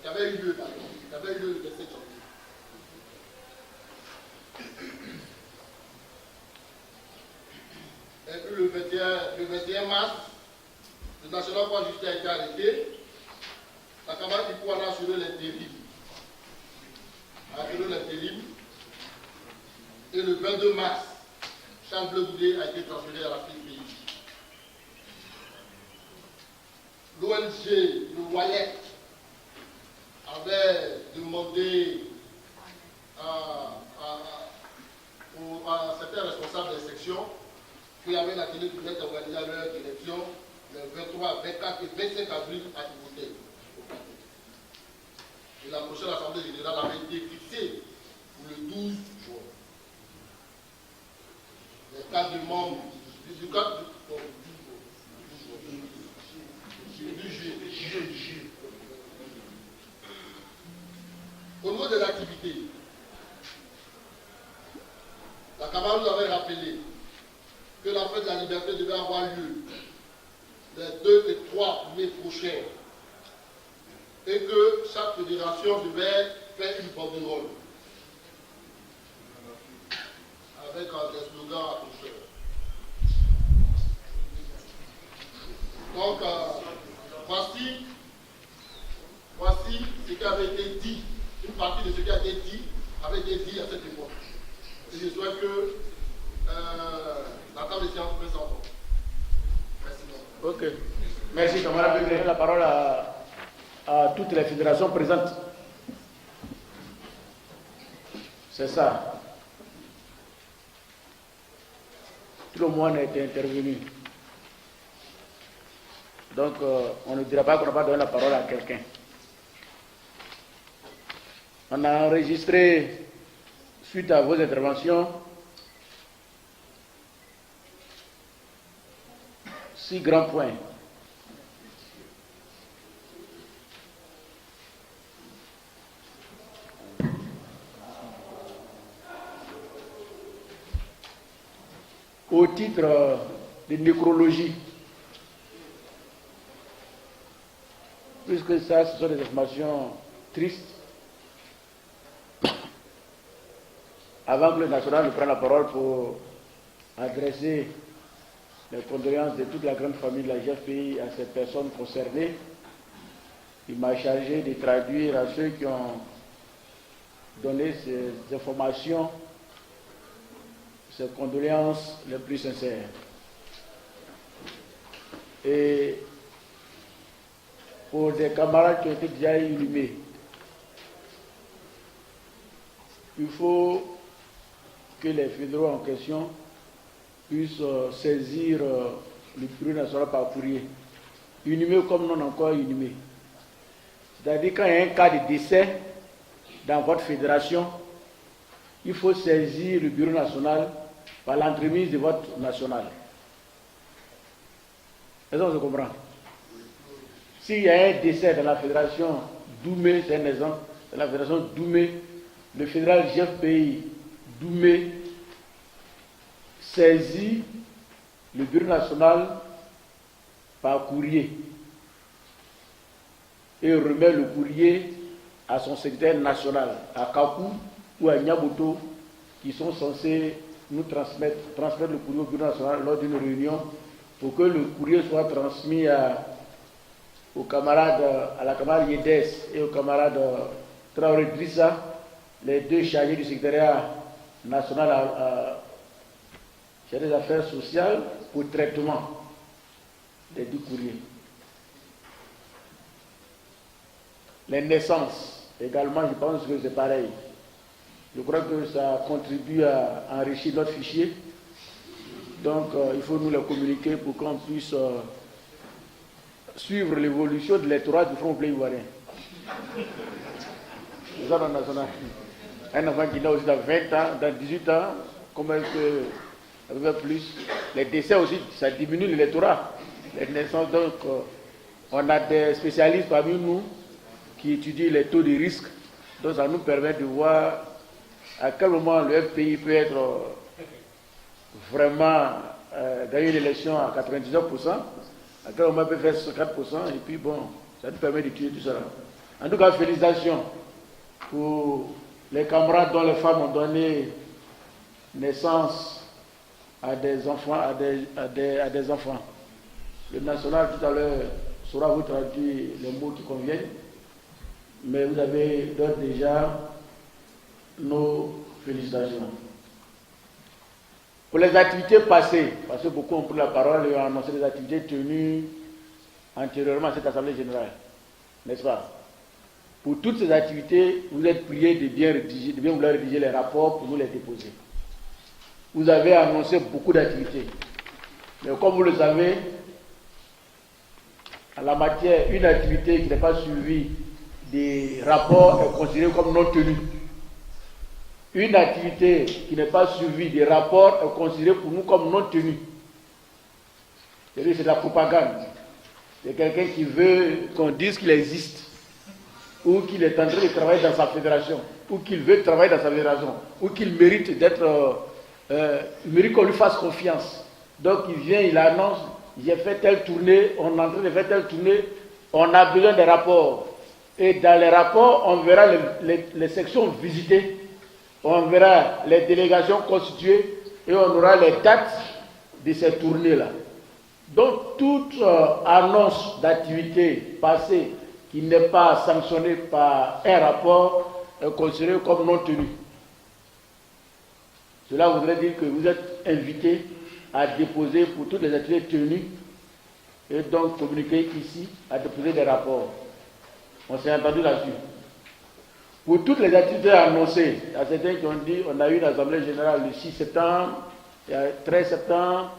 Qui avait eu lieu, le 27 janvier. Et puis le 21 mars, le National Front Justice a été arrêté. La camarade du pouvoir a assuré l'intérim. Et le 22 mars, Charles Bleu Goudé a été transféré à la PPI. L'ONG, le Wallet, avait demandé à certains responsables des sections qu'il y avait un atelier qui devait être organisé à leur direction le 23, 24 et 25 avril à Ivotey. Et la prochaine assemblée générale avait été fixée pour le 12 juin. Les 4 membres du 4 du juillet. Au niveau de l'activité, la camarade nous avait rappelé que la fête de la liberté devait avoir lieu les 2 et 3 mai prochains et que chaque fédération devait faire une banderole avec des slogans accrocheurs. Donc, voici ce qui avait été dit. Une partie de ce qui a été dit avait été dit à cette époque. Et je souhaite que la table de séance puisse s'entendre. Merci. Ok. Merci, camarade. Je vais donner la parole à toutes les fédérations présentes. C'est ça. Tout le monde a été intervenu. Donc, on ne dira pas qu'on n'a pas donné la parole à quelqu'un. On a enregistré, suite à vos interventions, 6 grands points. Au titre de nécrologie, puisque ça, ce sont des informations tristes, avant que le national ne prenne la parole pour adresser les condoléances de toute la grande famille de la GFPI à ces personnes concernées, il m'a chargé de traduire à ceux qui ont donné ces informations, ces condoléances les plus sincères. Et pour des camarades qui ont été déjà inhumés, il faut que les fédéraux en question puissent saisir le bureau national par courrier, inhumé comme non encore inhumé. C'est-à-dire quand il y a un cas de décès dans votre fédération, il faut saisir le bureau national par l'entremise de votre national. Est-ce qu'on se comprend? S'il y a un décès dans la fédération Doumé, c'est un exemple, dans la fédération Doumé, le fédéral GFPI Doumé saisit le bureau national par courrier et remet le courrier à son secrétaire national, à Kakou ou à Nyaboto, qui sont censés nous transmettre le courrier au bureau national lors d'une réunion pour que le courrier soit transmis aux camarades, à la camarade Yedes et aux camarades Traoré Drissa, les deux chargés du secrétariat national chargé des affaires sociales, pour traitement des deux courriers. Les naissances, également, je pense que c'est pareil. Je crois que ça contribue à enrichir notre fichier. Donc, il faut nous le communiquer pour qu'on puisse suivre l'évolution de l'électorat du Front Populaire Ivoirien. C'est ça, dans national. Un enfant qui naît aussi dans 20 ans, dans 18 ans, comment est-ce que ça peut faire plus? Les décès aussi, ça diminue l'électorat. Les naissances, donc, on a des spécialistes parmi nous qui étudient les taux de risque. Donc, ça nous permet de voir à quel moment le FPI peut être vraiment gagner l'élection à 99%, à quel moment il peut faire 54%, et puis bon, ça nous permet d'étudier tout ça. En tout cas, félicitations pour les camarades dont les femmes ont donné naissance à des enfants, à des enfants. Le national tout à l'heure saura vous traduire les mots qui conviennent, mais vous avez d'ores déjà nos félicitations. Pour les activités passées, parce que beaucoup ont pris la parole et ont annoncé les activités tenues antérieurement à cette Assemblée générale, n'est-ce pas? Pour toutes ces activités, vous êtes priés de bien vouloir rédiger les rapports pour nous les déposer. Vous avez annoncé beaucoup d'activités. Mais comme vous le savez, en la matière, une activité qui n'est pas suivie des rapports est considérée comme non tenue. Une activité qui n'est pas suivie des rapports est considérée pour nous comme non tenue. C'est-à-dire c'est de la propagande. C'est quelqu'un qui veut qu'on dise qu'il existe, ou qu'il est en train de travailler dans sa fédération, ou qu'il veut travailler dans sa fédération, ou qu'il mérite d'être... il mérite qu'on lui fasse confiance. Donc il vient, il annonce, j'ai fait telle tournée, on est en train de faire telle tournée, on a besoin des rapports. Et dans les rapports, on verra les sections visitées, on verra les délégations constituées, et on aura les dates de ces tournées-là. Donc toute annonce d'activité passée qui n'est pas sanctionnée par un rapport est considérée comme non tenue. Cela voudrait dire que vous êtes invités à déposer pour toutes les activités tenues et donc communiquer ici, à déposer des rapports. On s'est entendu là-dessus. Pour toutes les activités annoncées, il y a certains qui ont dit on a eu une assemblée générale le 6 septembre, il y a 13 septembre.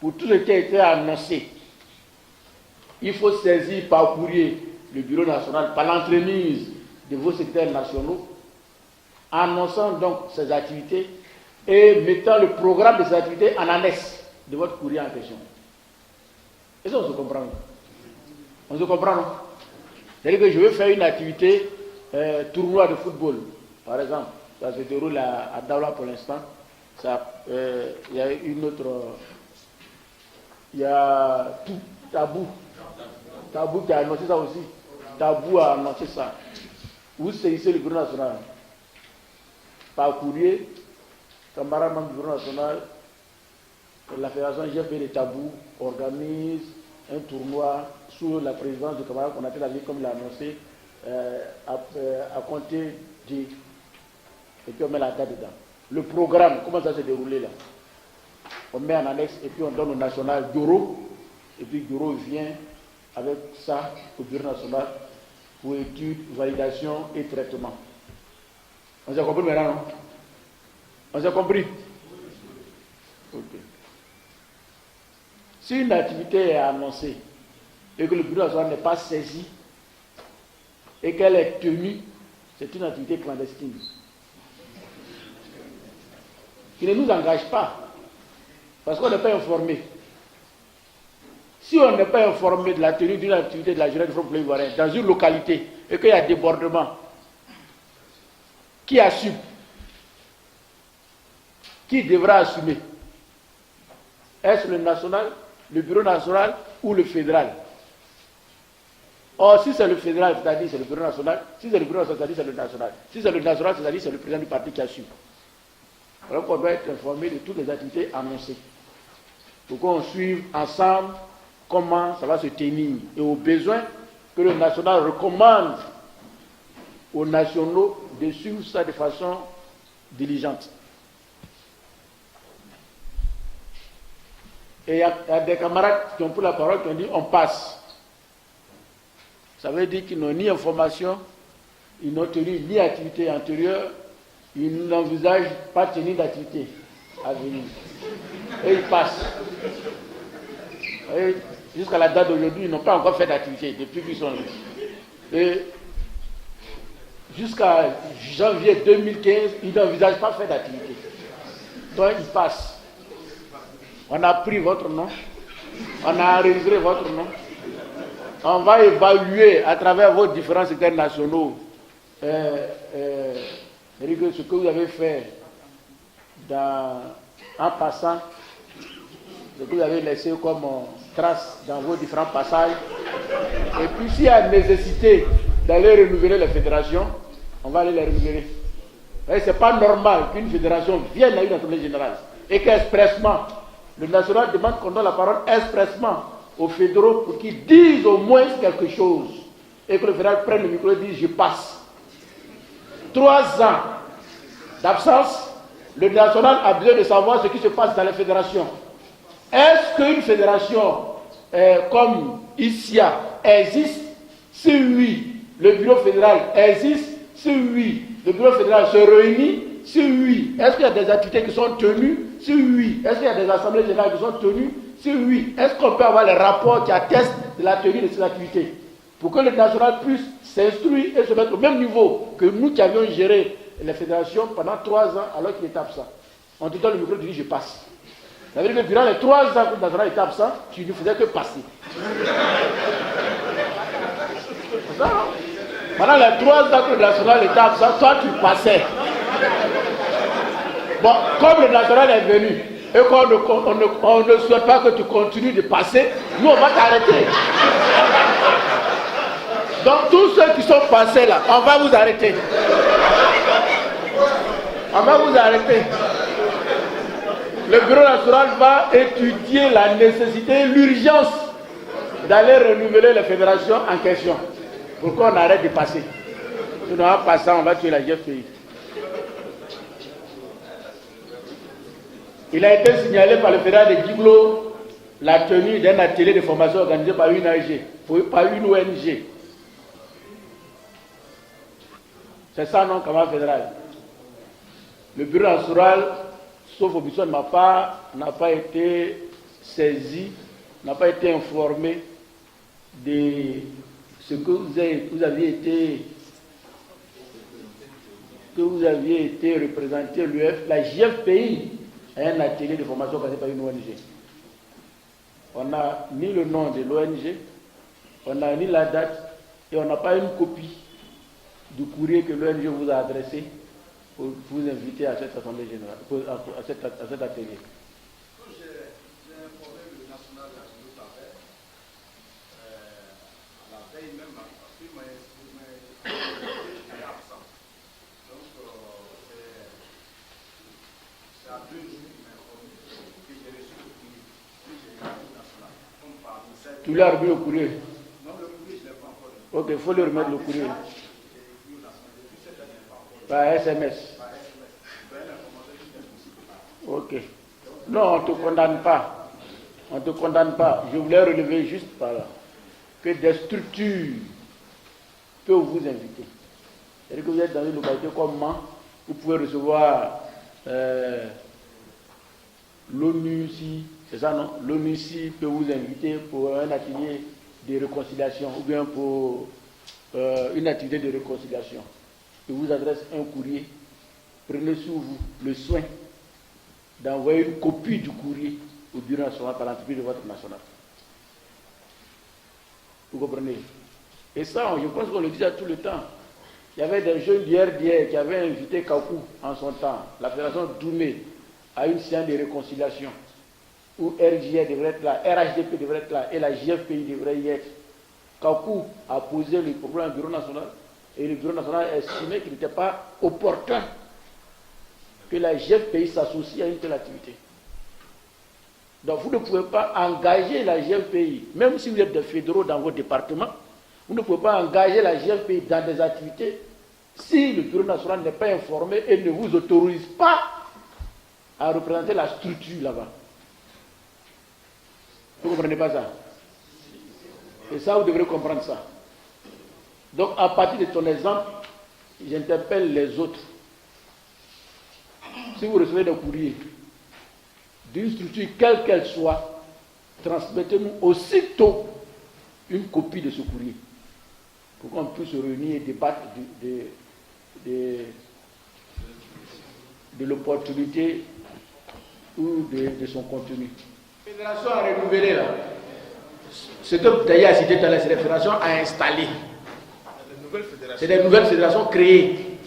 Pour tout ce qui a été annoncé, il faut saisir par courrier le bureau national, par l'entremise de vos secrétaires nationaux, annonçant donc ces activités et mettant le programme de ces activités en annexe de votre courrier en question. Est-ce qu'on se comprend? On se comprend, non? C'est-à-dire que je veux faire une activité tournoi de football, par exemple. Ça se déroule à Daoula pour l'instant. Il y a une autre... Il y a Tabou qui a annoncé ça aussi. Tabou a annoncé ça. Vous saisissez le bureau national par courrier, camarade membre du bureau national, la fédération GFP de Tabou organise un tournoi sous la présidence du camarade qu'on appelle la vie comme il l'a annoncé, à compter de... Et puis on met la date dedans. Le programme, comment ça s'est déroulé là? On met en annexe et puis on donne au national Doro, et puis Doro vient avec ça au bureau national pour étude, validation et traitement. On s'est compris maintenant, non? On s'est compris? Ok. Si une activité est annoncée et que le bureau national n'est pas saisi et qu'elle est tenue, c'est une activité clandestine qui ne nous engage pas. Parce qu'on n'est pas informé. Si on n'est pas informé de la tenue d'une activité de la journée du Front Populaire Ivoirien dans une localité et qu'il y a débordement, qui assume? Qui devra assumer? Est-ce le national, le bureau national ou le fédéral? Or, si c'est le fédéral, c'est-à-dire c'est le bureau national. Si c'est le bureau national, c'est-à-dire c'est le national. Si c'est le national, c'est-à-dire c'est le président du parti qui assume. Alors qu'on doit être informé de toutes les activités annoncées. Pour qu'on suive ensemble comment ça va se tenir. Et au besoin que le national recommande aux nationaux de suivre ça de façon diligente. Et il y a des camarades qui ont pris la parole, qui ont dit on passe. Ça veut dire qu'ils n'ont ni information, ils n'ont tenu ni activité antérieure, ils n'envisagent pas tenir d'activité à venir. Et ils passent. Et jusqu'à la date d'aujourd'hui, ils n'ont pas encore fait d'activité depuis qu'ils sont là. Et jusqu'à janvier 2015, ils n'envisagent pas faire d'activité. Donc ils passent. On a pris votre nom, on a enregistré votre nom. On va évaluer à travers vos différents secteurs nationaux ce que vous avez fait en passant, ce que vous avez laissé comme trace dans vos différents passages. Et puis s'il y a nécessité d'aller renouveler les fédérations, on va aller les renouveler. Ce n'est pas normal qu'une fédération vienne à une assemblée générale et qu'expressement, le national demande qu'on donne la parole expressement aux fédéraux pour qu'ils disent au moins quelque chose. Et que le fédéral prenne le micro et dise je passe. 3 ans d'absence, le national a besoin de savoir ce qui se passe dans les fédérations. Est-ce qu'une fédération comme ICIA existe? Si oui, le bureau fédéral existe? Si oui, le bureau fédéral se réunit? Si oui, est-ce qu'il y a des activités qui sont tenues? Si oui, est-ce qu'il y a des assemblées générales qui sont tenues? Si oui, est-ce qu'on peut avoir les rapports qui attestent de la tenue de ces activités? Pour que le national puisse s'instruire et se mettre au même niveau que nous qui avions géré les fédérations pendant 3 ans alors qu'il était absent. On te donne le micro, tu dis je passe. Ça veut dire que durant les 3 ans que le national était absent, tu ne faisais que passer. C'est ça, non? Pendant les 3 ans que le national était absent, toi tu passais. Bon, comme le national est venu et qu'on ne souhaite pas que tu continues de passer, nous on va t'arrêter. Donc tous ceux qui sont passés là, on va vous arrêter. On va vous arrêter. Le bureau national va étudier la nécessité, l'urgence d'aller renouveler les fédérations en question pour qu'on arrête de passer. Sinon en passant, on va tuer la GFPI. Il a été signalé par le fédéral de Djiblo la tenue d'un atelier de formation organisé par une ONG. C'est ça, non, camarade fédéral. Le bureau national, sauf omission de ma part, n'a pas été saisi, n'a pas été informé de ce que vous aviez été représenté, la GFPI, à un atelier de formation organisé par une ONG. On n'a ni le nom de l'ONG, on n'a ni la date, et on n'a pas une copie du courrier que l'ONG vous a adressé pour vous inviter à cette assemblée générale, à cet atelier. J'ai informé le national tout à l'heure, à la veille même, parce qu'il est absent. Donc, c'est à 2 jours qu'il m'a informé que j'ai reçu le courrier national. Comme par ministère. Tu l'as remis au courrier? Non, le courrier, je ne l'ai pas encore. Ok, il faut lui remettre le courrier. Par SMS. Ok. Non, on ne te condamne pas. On ne te condamne pas. Je voulais relever juste par là que des structures peuvent vous inviter. C'est-à-dire que vous êtes dans une localité comme Mans, vous pouvez recevoir l'ONU ici, c'est ça non? L'ONU ici peut vous inviter pour un atelier de réconciliation ou bien pour une activité de réconciliation. Il vous adresse un courrier. Prenez sur vous le soin d'envoyer une copie du courrier au bureau national par l'entreprise de votre national. Vous comprenez? Et ça, je pense qu'on le dit à tout le temps. Il y avait des jeunes d'hier qui avaient invité Kakou en son temps, la fédération Doumé, à une séance de réconciliation, où RJR devrait être là, RHDP devrait être là, et la JFPI devrait y être. Kakou a posé le problème au bureau national, et le bureau national a estimé qu'il n'était pas opportun que la JFPI s'associe à une telle activité. Donc vous ne pouvez pas engager la JFPI, même si vous êtes des fédéraux dans votre département, vous ne pouvez pas engager la JFPI dans des activités si le bureau national n'est pas informé et ne vous autorise pas à représenter la structure là-bas. Vous ne comprenez pas ça? Et ça, vous devrez comprendre ça. Donc, à partir de ton exemple, j'interpelle les autres. Si vous recevez des courriers d'une structure, quelle qu'elle soit, transmettez-nous aussitôt une copie de ce courrier pour qu'on puisse se réunir et débattre de l'opportunité ou de son contenu. La fédération a renouvelé là. Ce que d'ailleurs a cité tout à l'heure, c'est la fédération à installer. C'est des nouvelles fédérations créées.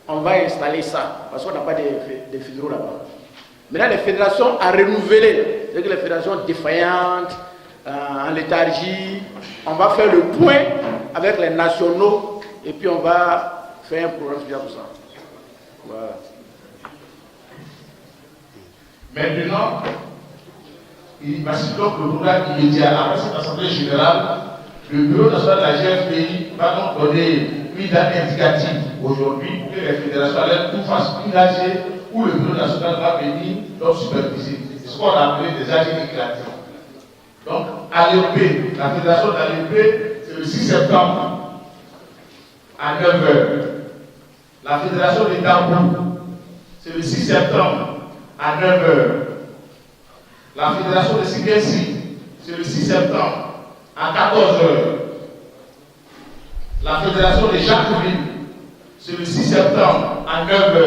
On va installer ça, parce qu'on n'a pas de fédéraux là-bas. Maintenant, les fédérations à renouveler, c'est que les fédérations défaillantes, en léthargie, on va faire le point avec les nationaux et puis on va faire un programme spécial pour ça. Voilà. Maintenant, il va se donc le programme immédiat. Après cette assemblée générale, le bureau national de la GFPI va donc donner une date indicative aujourd'hui pour que les fédérations tout fassent une AG où le bureau national va venir donc superviser. C'est ce qu'on a appelé des AG éclatés. Donc, ALP, la fédération d'ALP, c'est le 6 septembre à 9h. La fédération des Tambou, c'est le 6 septembre à 9h. La fédération de Sigensi, c'est le 6 septembre à 14h. La fédération de Jacqueline, c'est le 6 septembre à 9h.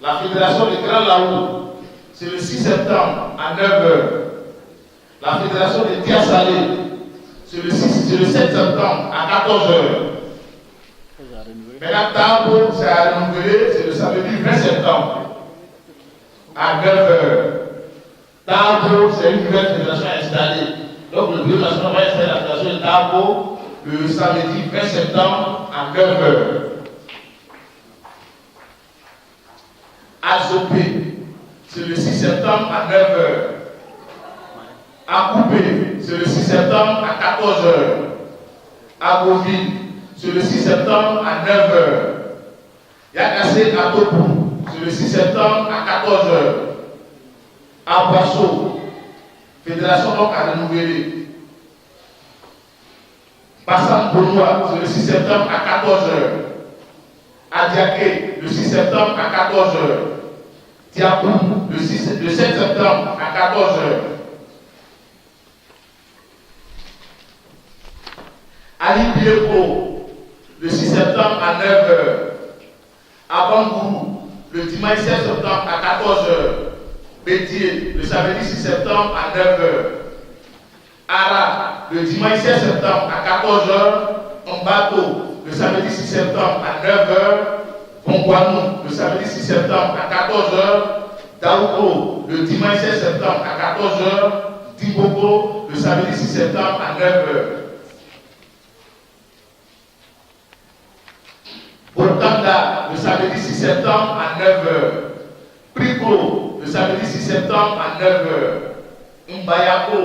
La fédération de Grand Laou, c'est le 6 septembre à 9h. La fédération de Tiasalé, c'est le 7 septembre à 14h. Maintenant, Tambo, c'est à renouveler, c'est le samedi 20 septembre à 9h. Tambo, c'est une nouvelle fédération installée. Donc, le bureau national va installer la fédération de Tambo le samedi 20 septembre à 9h. Azopé, c'est le 6 septembre à 9h. Akoupé, c'est le 6 septembre à 14h. Agoville, c'est le 6 septembre à 9h. Yakassé à Topou, c'est le 6 septembre à 14h. Abasso, fédération donc à renouveler. Bassam Bonois, c'est le 6 septembre à 14h. Adiaké, le 6 septembre à 14h. Tiabou, le 7 septembre à 14h. Ali Bieko, le 6 septembre à 9h. Abangourou, le dimanche 7 septembre à 14h. Bédier, le samedi 6 septembre à 9h. Ara, le dimanche 16 septembre à 14h. Mbato, le samedi 6 septembre à 9h. Bongwanou, le samedi 6 septembre à 14h. Daouko, le dimanche 16 septembre à 14h. Diboko, le samedi 6 septembre à 9h. Borkanda, le samedi 6 septembre à 9h. Priko, le samedi 6 septembre à 9h. Mbayako,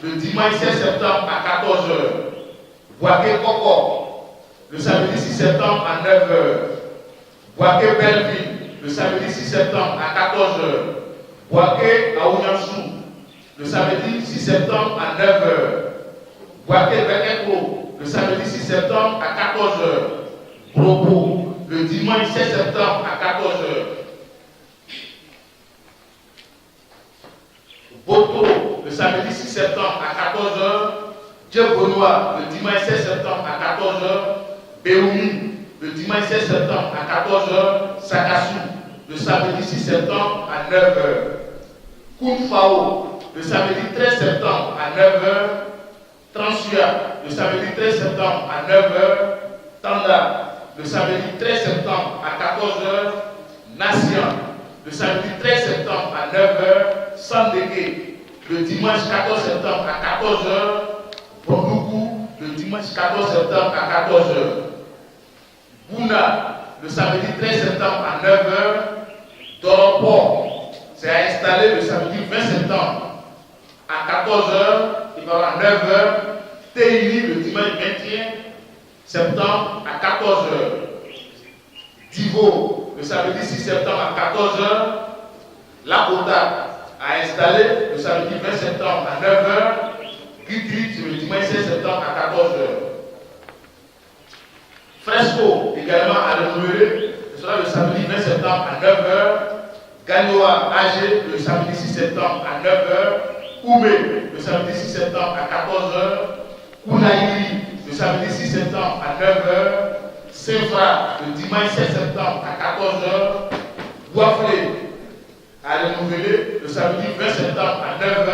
le dimanche 16 septembre à 14h. Boaké Koko, le samedi 6 septembre à 9h. Boaké Belleville, le samedi 6 septembre à 14h. Boaké Aounyansou, le samedi 6 septembre à 9h. Boaké Bekeko, le samedi 6 septembre à 14h. Brobo, le dimanche 16 septembre à 14h. Boto, le samedi 6 septembre à 14h. Djebonnois, le dimanche 16 septembre à 14h. Béoumi, le dimanche 16 septembre à 14h. Sakassou, le samedi 6 septembre à 9h. Kounfao, le samedi 13 septembre à 9h. Transua, le samedi 13 septembre à 9h. Tanda, le samedi 13 septembre à 14h, Nation, le samedi 13 septembre à 9h, Sandégué, le dimanche 14 septembre à 14h, Bondoukou, le dimanche 14 septembre à 14h, Bouna, le samedi 13 septembre à 9h, Doropo, c'est à installer le samedi 20 septembre à 14h, et par à 9h, Téili, le dimanche 21 septembre à 14h. Divo, le samedi 6 septembre à 14h. Lakota a installé le samedi 20 septembre à 9h. Guitrit, le dimanche 16 septembre à 14h. Fresco, également à renouveler, ce sera le samedi 20 septembre à 9h. Gagnoa, AG, le samedi 6 septembre à 9h. Oumé, le samedi 6 septembre à 14h. Kounaïri, le samedi 6 septembre à 9h. Sevra, le dimanche 16 septembre à 14h. Boiflé, à renouveler, le samedi 20 septembre à 9h.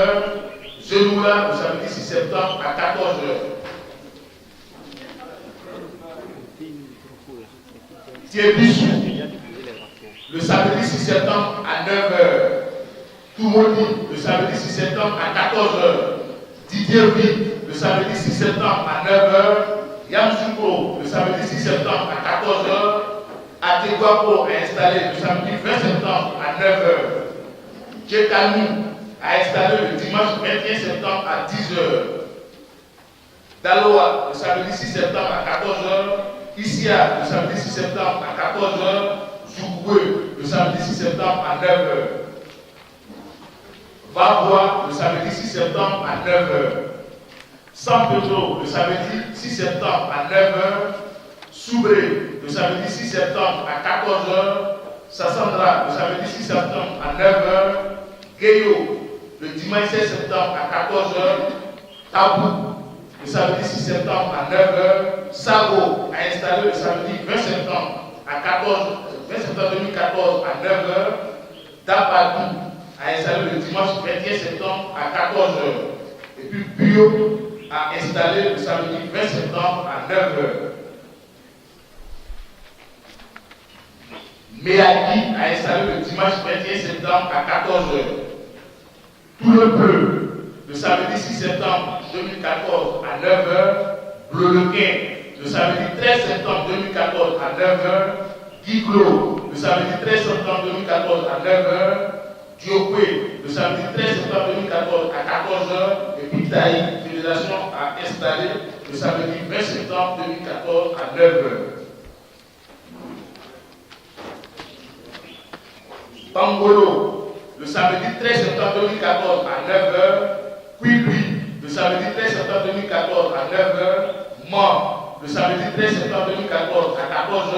Genoula, le samedi 6 septembre à 14h. Thiébissou, le samedi 6 septembre à 9h. Toumoni, le samedi 6 septembre à 14h. Didier Ville, le samedi 6 septembre à 9h. Yamsoukro, le samedi 6 septembre à 14h. Ateguapo est installé le samedi 20 septembre à 9h. Djekanou a installé le dimanche 21 septembre à 10h. Daloa, le samedi 6 septembre à 14h. Isia, le samedi 6 septembre à 14h. Zoukoué, le samedi 6 septembre à 9h. Vavois, le samedi 6 septembre à 9h. San Pedro, le samedi 6 septembre à 9h. Soubré, le samedi 6 septembre à 14h. Sassandra, le samedi 6 septembre à 9h. Gueyo, le dimanche 16 septembre à 14h. Tabou, le samedi 6 septembre à 9h. Sago a installé le samedi 20 septembre à 20 septembre 2014 à 9h. Dabadou a installé le dimanche 21 septembre à 14h. Et puis Bio a installé le samedi 20 septembre à 9h. Méaki a installé le dimanche 21 septembre à 14h. Tout le peu, le samedi 6 septembre 2014 à 9h. Bleu-le-Quin, le samedi 13 septembre 2014 à 9h. Guiglo, le samedi 13 septembre 2014 à 9h. Diopé, le samedi 13 septembre 2014 à 14h. Et puis Taï, Fédération a installé le samedi 20 septembre 2014 à 9h. Pangolo, le samedi 13 septembre 2014 à 9h. Quibui, le samedi 13 septembre 2014 à 9h. Mort, le samedi 13 septembre 2014 à 14h.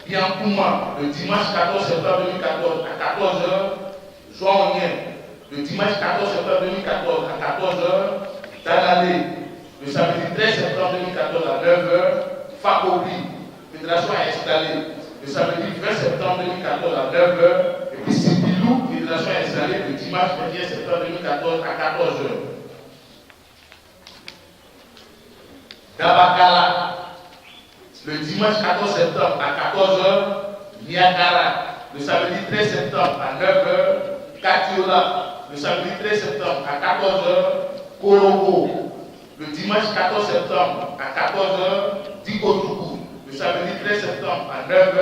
Yankouma, le dimanche 14 septembre 2014 à 14h. Joanien, le dimanche 14 septembre 2014 à 14h. Danalé, le samedi 13 septembre 2014 à 9h. Fakobi, Fédération a installé le samedi 20 septembre 2014 à 9h. Et puis Sibilou, Fédération a installé le dimanche 21 septembre 2014 à 14h. Dabakala, le dimanche 14 septembre à 14h. Niagara, le samedi 13 septembre à 9h. Katiola, le samedi 13 septembre à 14h. Korogo, le dimanche 14 septembre à 14h. Dikotougou, le samedi 13 septembre à 9h.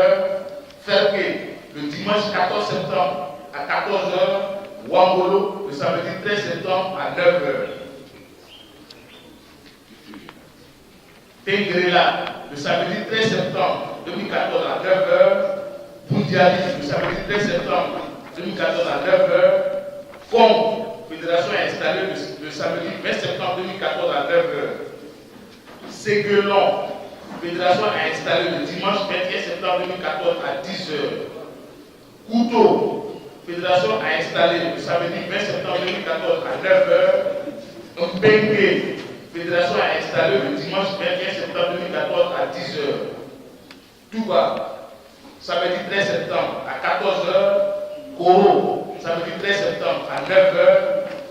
Ferke, le dimanche 14 septembre à 14h. Wangolo, le samedi 13 septembre à 9h. Tengrela, le samedi 13 septembre 2014 à 9h. Bundiali, le samedi 13 septembre 2014 à 9h. Fong, Fédération a installé le samedi 20 septembre 2014 à 9h. Séguelon, Fédération a installé le dimanche 21 septembre 2014 à 10h. Couteau, Fédération a installé le samedi 20 septembre 2014 à 9h. Mbengue, Fédération a installé le dimanche 21 septembre 2014 à 10h. Touba, samedi 13 septembre à 14h. Koro, samedi 13 septembre à 9h.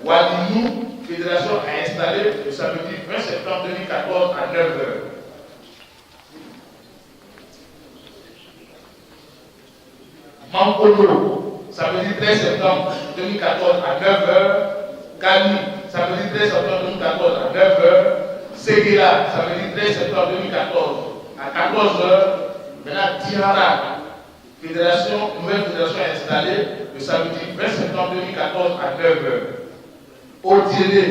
Walinou, Fédération a installé le samedi 20 septembre 2014 à 9h. Mankono, ça veut dire 13 septembre 2014 à 9h. Kani, ça veut dire 13 septembre 2014 à 9h. Seguela, ça veut dire 13 septembre 2014 à 14h. Maintenant, Tirara, nouvelle fédération installée le samedi 20 septembre 2014 à 9h. Odiélé,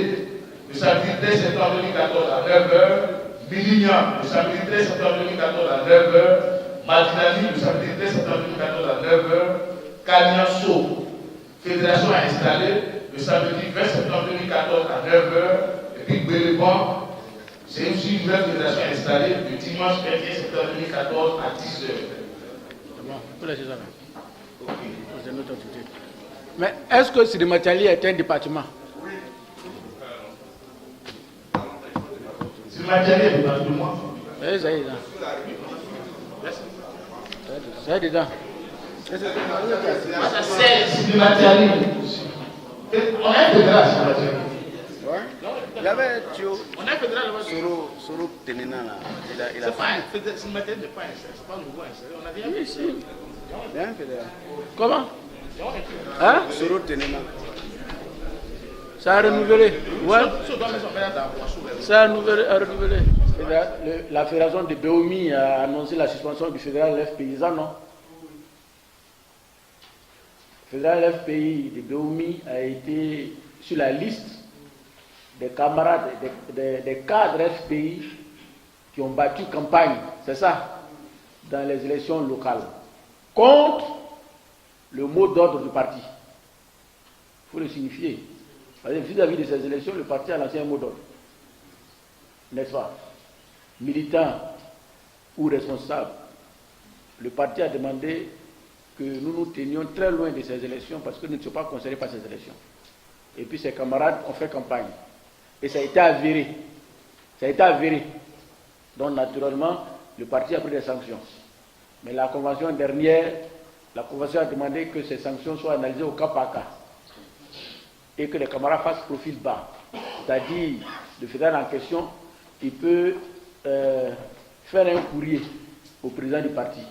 le samedi 13 septembre 2014 à 9h. Milignan, le samedi 13 septembre 2014 à 9h. Madinani, le samedi 13 septembre 2014 à 9h. Kanianso, fédération installée le samedi 20 septembre 2014 à 9h. Et puis Béléban, c'est aussi une nouvelle fédération installée le dimanche 21 septembre 2014 à 10h. Mais est-ce que Sidimatiali est un département? Oui. Sidimatiali est un département. Oui, ça y est. C'est dedans. C'est Sidimatiali. On a un fédéral Sidimatiali. Il y avait Thio. On a un fédéral là-bas. Soro Tenena là. Il a C'est pas un fédéral, c'est pas nouveau. On a déjà vu ici. Il y a un fédéral. Comment? Hein? Soro Tenena. Ça a renouvelé. Ouais. Ça a renouvelé. La fédération de Béomi a annoncé la suspension du fédéral F paysan, non? Le fédéral FPI de Béoumi a été sur la liste des camarades, des cadres FPI qui ont battu campagne, c'est ça, dans les élections locales, contre le mot d'ordre du parti. Il faut le signifier. Vis-à-vis de ces élections, le parti a lancé un mot d'ordre. N'est-ce pas? Militants ou responsables, le parti a demandé que nous nous tenions très loin de ces élections parce que nous ne sommes pas concernés par ces élections. Et puis ses camarades ont fait campagne. Et ça a été avéré. Ça a été avéré. Donc naturellement, le parti a pris des sanctions. Mais la convention dernière, la convention a demandé que ces sanctions soient analysées au cas par cas. Et que les camarades fassent profil bas. C'est-à-dire, le fédéral en question, il peut faire un courrier au président du parti.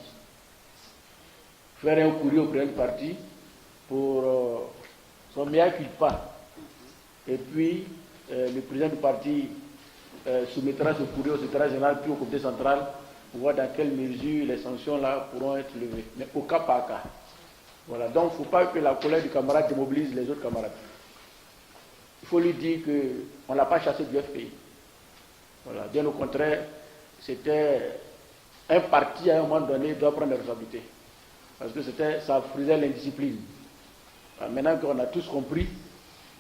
Faire un courrier au président du parti pour son mea culpa. Et puis, le président du parti soumettra ce courrier au secrétaire général puis au comité central pour voir dans quelle mesure les sanctions là pourront être levées. Mais au cas par cas. Voilà. Donc, il ne faut pas que la colère du camarade démobilise les autres camarades. Il faut lui dire qu'on ne l'a pas chassé du FPI. Voilà. Bien au contraire, c'était un parti à un moment donné doit prendre des responsabilités. Parce que ça faisait l'indiscipline. Maintenant qu'on a tous compris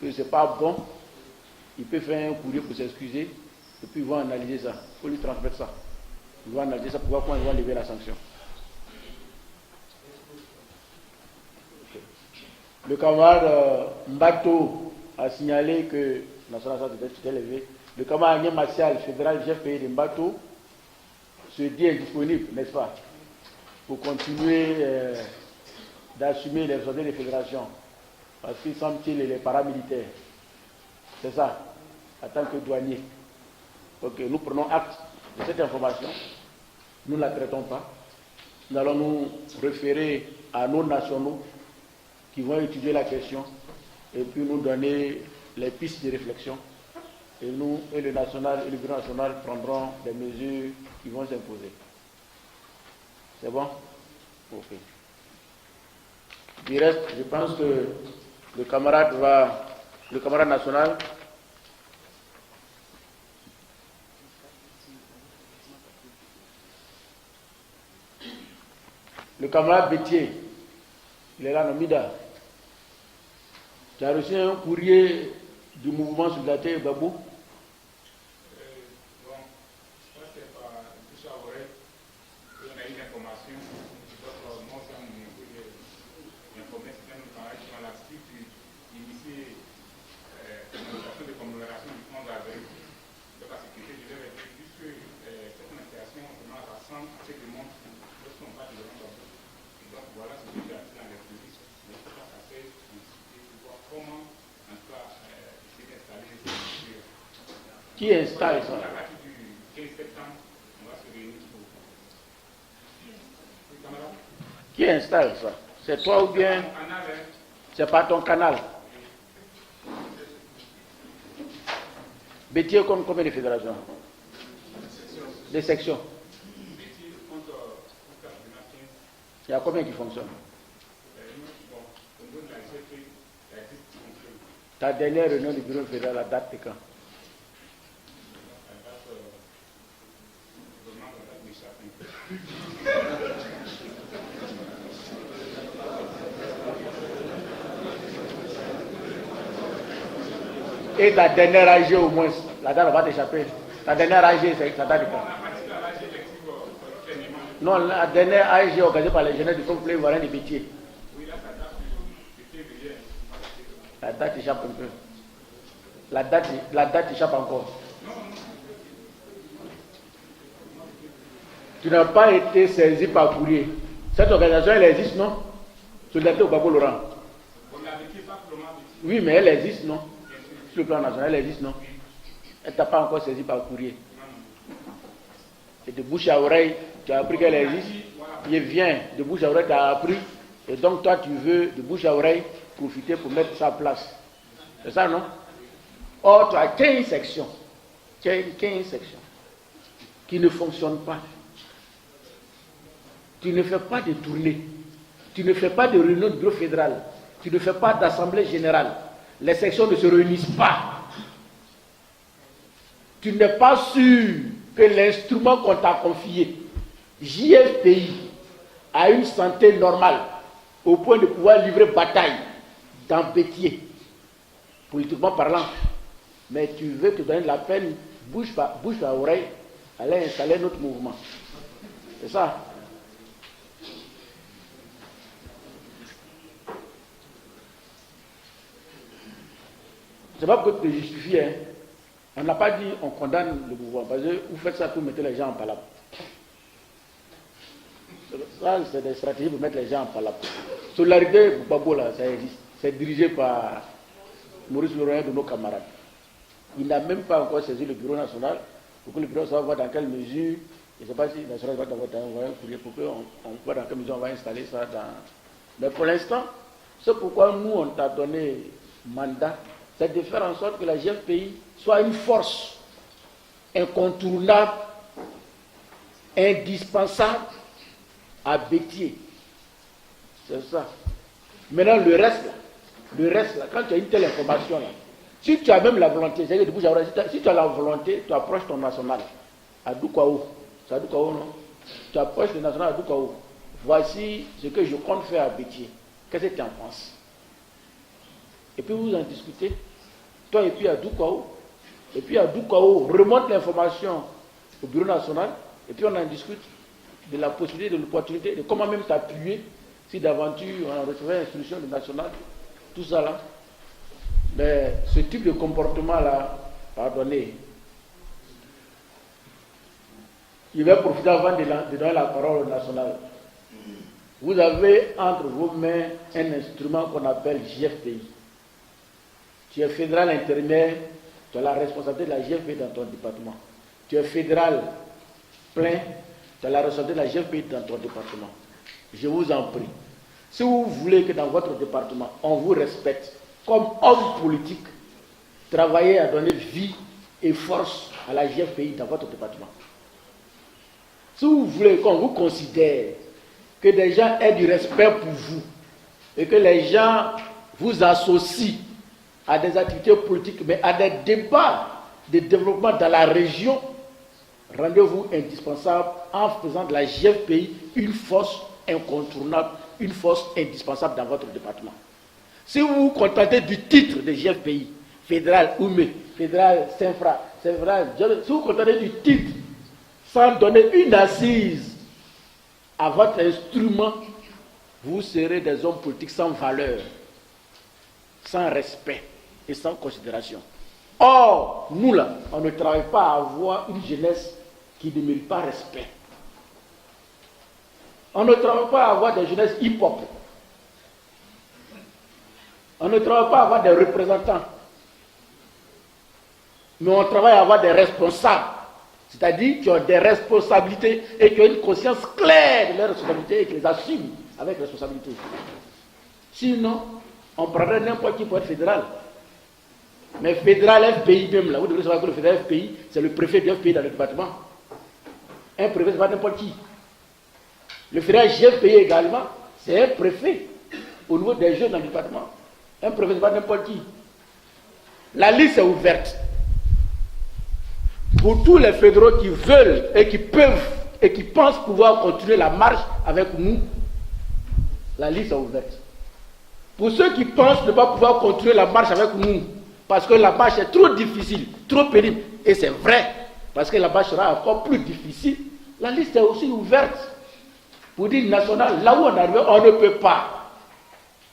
que ce n'est pas bon, il peut faire un courrier pour s'excuser et puis ils vont analyser ça. Il faut lui transmettre ça. Ils vont analyser ça pour voir comment ils vont lever la sanction. Le camarade Mbato a signalé que, le camarade Agnès Martial, fédéral chef pays de Mbato, se dit indisponible, n'est-ce pas, pour continuer d'assumer les ordres des fédérations, parce qu'il semble-t-il les paramilitaires. C'est ça, en tant que douanier. Ok, nous prenons acte de cette information, nous ne la traitons pas. Nous allons nous référer à nos nationaux qui vont étudier la question et puis nous donner les pistes de réflexion. Et nous, et le national et le bureau national prendront des mesures qui vont s'imposer. C'est bon? Ok. Du reste, je pense que le camarade national Bétier, il est là, Namida. Tu as reçu un courrier du mouvement sur la terre, Babou? Qui installe ça? Qui installe ça? C'est toi ou bien c'est pas ton canal? Bétier compte combien de fédérations? Des sections. Il y a combien qui fonctionnent? Ta dernière réunion du bureau fédéral, la date de quand? Et ta dernière AG au moins, la date va t'échapper. Ta dernière AG, c'est la date de quand? Non, la dernière AG organisée par les jeunes du Front Populaire Ivoirien de Bétier. La date échappe un peu. La date échappe encore. Tu n'as pas été saisi par courrier. Cette organisation, elle existe, non? Solidarité au Babo Laurent. Oui, mais elle existe, non? Sur le plan national, elle existe, non? Elle ne t'a pas encore saisi par courrier. Et de bouche à oreille, tu as appris qu'elle existe. Il vient, de bouche à oreille, tu as appris. Et donc, toi, tu veux, de bouche à oreille, profiter pour mettre ça en place. C'est ça, non? Or, tu as 15 sections. Tu as 15 sections qui ne fonctionnent pas. Tu ne fais pas de tournées. Tu ne fais pas de réunion de bureau fédéral. Tu ne fais pas d'assemblée générale. Les sections ne se réunissent pas. Tu n'es pas sûr que l'instrument qu'on t'a confié, JFPI, a une santé normale au point de pouvoir livrer bataille dans Bétier, politiquement parlant. Mais tu veux te donner de la peine, bouche à oreille, aller installer notre mouvement. C'est ça. C'est pas pour te justifier. Hein. On n'a pas dit on condamne le mouvement. Parce que vous faites ça pour mettre les gens en palabre. Ça, c'est des stratégies pour mettre les gens en palabre. Solidarité, Babo, là, ça existe. C'est dirigé par Maurice Laurent de nos camarades. Il n'a même pas encore saisi le bureau national pour que le bureau national voit dans quelle mesure, je ne sais pas si le national va envoyer un courrier pour qu'on voit dans quelle mesure on va installer ça dans. Mais pour l'instant, c'est pourquoi nous, on t'a donné mandat, c'est de faire en sorte que la GFPI soit une force incontournable, indispensable à Bétier. C'est ça. Maintenant, le reste, là, quand tu as une telle information, là, si tu as même la volonté, c'est-à-dire de bouche à oreille, si tu as la volonté, tu approches ton national à Doukaou. C'est à Doukaou, non? Tu approches le national à Doukaou. Voici ce que je compte faire à Bétier. Qu'est-ce que tu en penses? Et puis vous en discutez, toi et puis à Doukaou. Et puis à Doukaou, remonte l'information au bureau national, et puis on en discute de la possibilité, de l'opportunité, de comment même t'appuyer si d'aventure on recevait l'instruction du national, tout ça là. Mais ce type de comportement-là, pardonnez, je vais profiter avant de donner la parole au national. Vous avez entre vos mains un instrument qu'on appelle GFPI. Tu es fédéral intérimaire, tu as la responsabilité de la GFPI dans ton département. Tu es fédéral plein, tu as la responsabilité de la GFPI dans ton département. Je vous en prie. Si vous voulez que dans votre département, on vous respecte comme homme politique, travaillez à donner vie et force à la GFPI dans votre département. Si vous voulez qu'on vous considère, que des gens aient du respect pour vous, et que les gens vous associent à des activités politiques, mais à des débats de développement dans la région, rendez-vous indispensable en faisant de la GFPI une force incontournable, une force indispensable dans votre département. Si vous vous contentez du titre de GFPI, fédéral Oumé, fédéral Saint-Fra, fédéral, si vous vous contentez du titre, sans donner une assise à votre instrument, vous serez des hommes politiques sans valeur, sans respect et sans considération. Or, nous là, on ne travaille pas à avoir une jeunesse qui ne mérite pas respect. On ne travaille pas à avoir des jeunesses hip-hop. On ne travaille pas à avoir des représentants. Mais on travaille à avoir des responsables. C'est-à-dire qui ont des responsabilités et qui ont une conscience claire de leurs responsabilités et qui les assument avec responsabilité. Sinon, on prendrait n'importe qui pour être fédéral. Mais fédéral, FPI même, là, vous devez savoir que le fédéral FPI, c'est le préfet du FPI dans le département. Un préfet, ce n'est pas n'importe qui. Le fédéral GFPI également, c'est un préfet au niveau des jeunes dans le département. Un préfet, ce n'est pas n'importe qui. La liste est ouverte. Pour tous les fédéraux qui veulent et qui peuvent et qui pensent pouvoir continuer la marche avec nous, la liste est ouverte. Pour ceux qui pensent ne pas pouvoir continuer la marche avec nous, parce que la marche est trop difficile, trop pénible, et c'est vrai, parce que la marche sera encore plus difficile, la liste est aussi ouverte. Pour dire national, là où on arrive, on ne peut pas.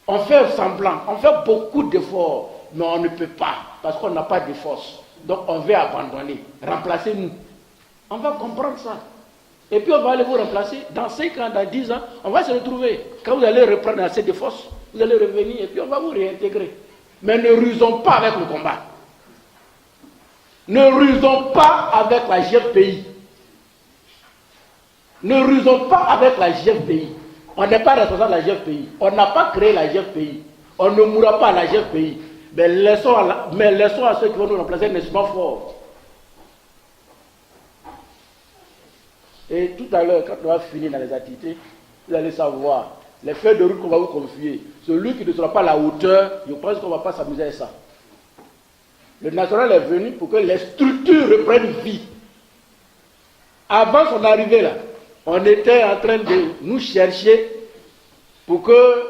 On fait semblant, on fait beaucoup d'efforts, mais on ne peut pas, parce qu'on n'a pas de force. Donc on veut abandonner, remplacez-nous. On va comprendre ça. Et puis on va aller vous remplacer. Dans 5 ans, dans 10 ans, on va se retrouver. Quand vous allez reprendre assez de force, vous allez revenir et puis on va vous réintégrer. Mais ne rusons pas avec le combat. Ne rusons pas avec la GFPI. Ne rusons pas avec la GFPI. On n'est pas responsable de la GFPI. On n'a pas créé la GFPI. On ne mourra pas à la GFPI. Mais laissons à ceux qui vont nous remplacer un instrument fort. Et tout à l'heure, quand on va finir dans les activités, vous allez savoir les feuilles de route qu'on va vous confier. Celui qui ne sera pas à la hauteur, je pense qu'on ne va pas s'amuser à ça. Le national est venu pour que les structures reprennent vie. Avant son arrivée là, on était en train de nous chercher pour que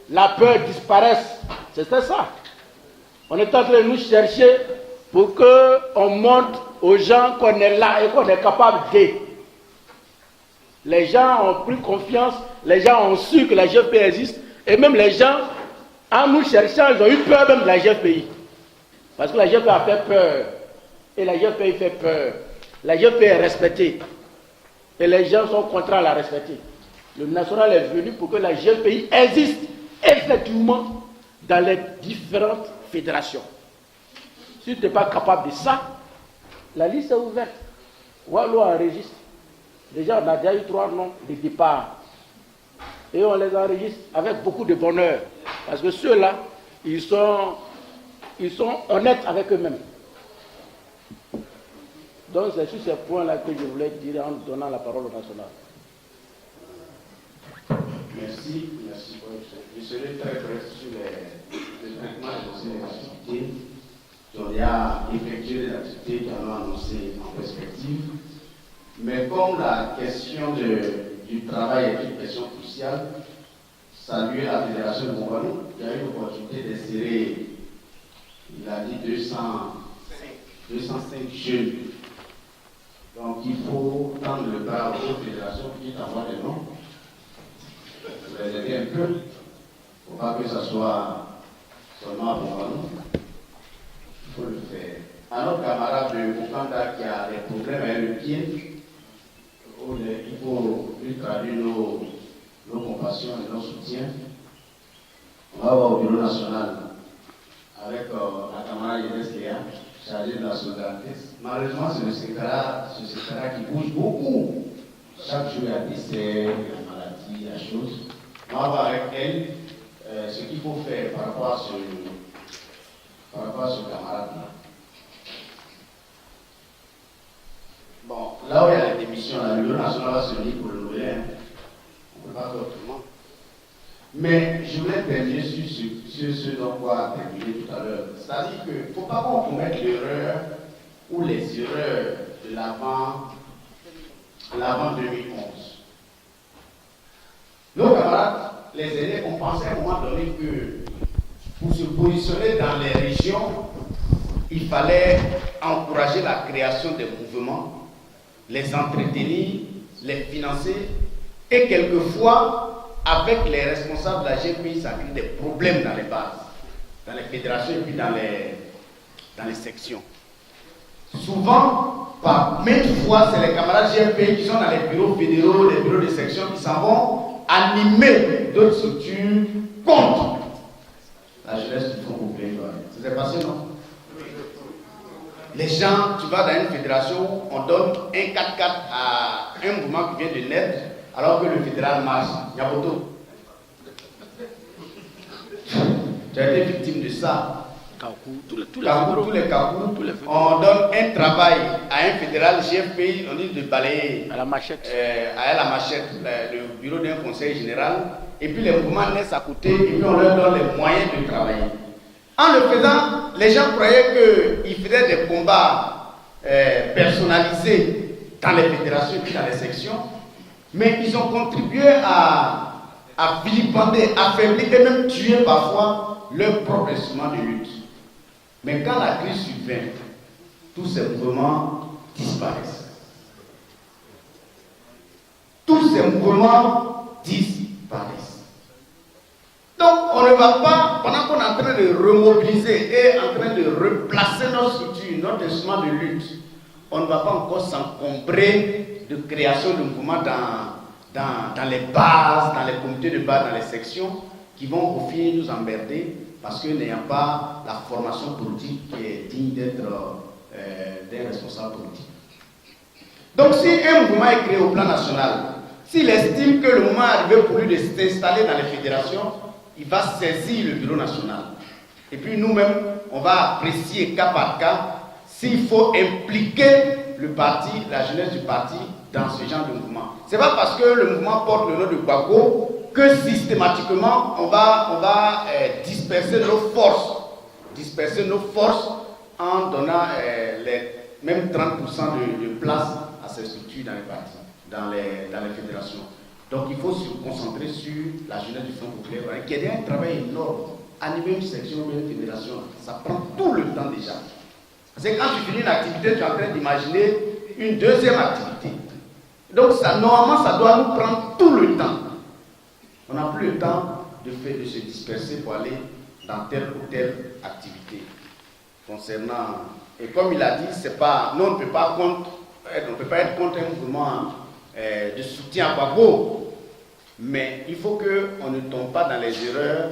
la peur disparaisse. C'était ça. On était en train de nous chercher pour qu'on montre aux gens qu'on est là et qu'on est capable d'aider. Les gens ont pris confiance, les gens ont su que la GFPI existe, et même les gens, en nous cherchant, ils ont eu peur même de la GFPI. Parce que la GFPI a fait peur, et la GFPI fait peur. La GFPI est respectée, et les gens sont contraints à la respecter. Le national est venu pour que la GFPI existe effectivement dans les différentes fédérations. Si tu n'es pas capable de ça, la liste est ouverte. Wallo enregistre. Déjà, on a déjà eu 3 noms de départ. Et on les enregistre avec beaucoup de bonheur. Parce que ceux-là, ils sont honnêtes avec eux-mêmes. Donc, c'est sur ces points-là que je voulais dire en donnant la parole au national. Merci. Je serai très bref sur le traitement des activités. On a effectué des activités qui ont annoncé en perspective. Mais comme la question du travail est une question cruciale, saluer la Fédération de Montbano, il y a eu l'opportunité d'insérer, il a dit 205 jeunes. Donc il faut tendre le bras aux autres fédérations qui avoir des noms, pour les aider un peu. Il ne faut pas que ce soit seulement à Montbano. Il faut le faire. À notre camarade de Mokanda qui a des problèmes avec le pied, il faut lui traduire nos compassions et nos soutiens. On va voir au bureau national avec la camarade Yenes Léa, chargée de la solidarité. Malheureusement, c'est le secrétariat qui bouge beaucoup. Chaque jour, il y a des décès, il y a maladie, il y a choses. On va voir avec elle ce qu'il faut faire par rapport à ce camarade-là. Bon, là où il y a la démission, le bureau national va se réunir pour le nouvel. On ne peut pas faire autrement. Mais je voulais terminer sur ce dont on va terminer tout à l'heure. C'est-à-dire qu'il ne faut pas qu'on commette l'erreur ou les erreurs de l'avant 2011. Nos camarades, les aînés, ont pensé à un moment donné que pour se positionner dans les régions, il fallait encourager la création des mouvements, les entretenir, les financer, et quelquefois, avec les responsables de la GFPI, ça crée des problèmes dans les bases, dans les fédérations et puis dans les sections. Souvent, par maintes fois, c'est les camarades GFPI qui sont dans les bureaux fédéraux, les bureaux de section, qui s'en vont animer d'autres structures contre la jeunesse du Fonds populaire. Ça s'est passé, non? Les gens, tu vas dans une fédération, on donne un 4x4 à un mouvement qui vient de naître, alors que le fédéral marche. Nyaboto. Tu as été victime de ça. Tous les Kakou, on donne un travail à un fédéral GFPI, on dit de balayer à la machette, le bureau d'un conseil général, et puis les mouvements naissent à côté, et puis on leur donne les moyens de travailler. En le faisant, les gens croyaient qu'ils faisaient des combats personnalisés dans les fédérations et puis dans les sections, mais ils ont contribué à vilipender, affaiblir et même tuer parfois leur propre instrument de lutte. Mais quand la crise survient, tous ces mouvements disparaissent. Tous ces mouvements disparaissent. Donc on ne va pas, pendant qu'on est en train de remobiliser et en train de replacer nos structures, notre instrument de lutte, on ne va pas encore s'encombrer de création de mouvements dans les bases, dans les comités de base, dans les sections, qui vont au final nous emmerder parce que n'ayant pas la formation politique qui est digne d'être d'un responsable politique. Donc si un mouvement est créé au plan national, s'il estime que le moment est arrivé pour lui de s'installer dans les fédérations, il va saisir le bureau national. Et puis nous-mêmes, on va apprécier cas par cas s'il faut impliquer le parti, la jeunesse du parti, dans ce genre de mouvement. Ce n'est pas parce que le mouvement porte le nom de Gbagbo que systématiquement on va disperser nos forces en donnant même 30% de place à ces structures dans les partis, dans les fédérations. Donc il faut se concentrer sur la jeunesse du Front populaire, qui a un travail énorme. Animer une section ou une fédération, ça prend tout le temps déjà. C'est quand tu finis une activité, tu es en train d'imaginer une deuxième activité. Donc normalement, ça doit nous prendre tout le temps. On n'a plus le temps de se disperser pour aller dans telle ou telle activité. Concernant, et comme il a dit, c'est pas, nous on ne peut pas être contre un mouvement de soutien à Gbagbo, mais il faut qu'on ne tombe pas dans les erreurs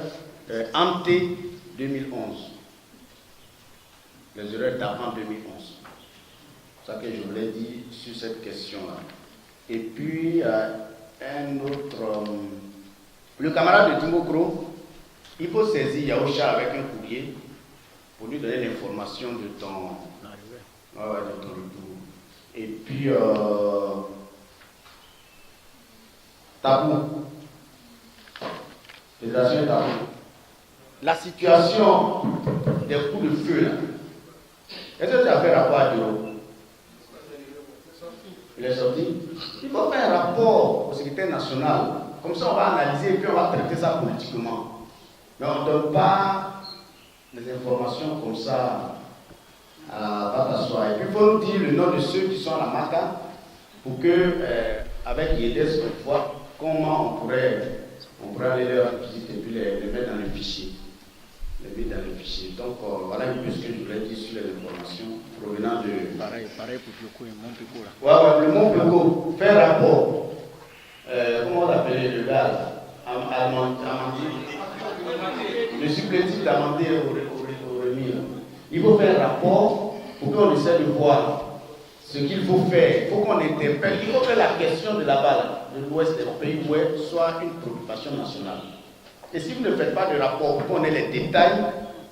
ante 2011. Les erreurs d'avant 2011. C'est ça que je voulais dire sur cette question-là. Et puis, un autre... le camarade de Timbokro, il faut saisir Yaosha avec un courrier pour lui donner l'information de ton retour. Et puis, Tabou. Fédération Tabou. La situation des coups de feu, là. Est-ce que tu as fait rapport à Duro? Il est sorti. Il faut faire un rapport au secrétaire national. Comme ça, on va analyser et puis on va traiter ça politiquement. Mais on ne donne pas des informations comme ça à la Batassoa. Et puis, il faut nous dire le nom de ceux qui sont à la MACA pour que, avec Yedes, on voit comment on pourrait aller leur visite et puis les mettre dans le fichier. Donc, voilà un peu ce que je voulais dire sur les informations provenant de... Pareil pour Bioko et Montpeko là. Ouais, le Montpeko, fait rapport. Comment on l'appelait le gars? Amandé. Le supplétif d'Amandé au remis. Il faut faire un rapport pour qu'on essaie de voir ce qu'il faut faire. Il faut qu'on interpelle. Il faut que la question de là-bas, de l'Ouest, des pays ouest, soit une préoccupation nationale. Et si vous ne faites pas de rapport pour qu'on ait les détails,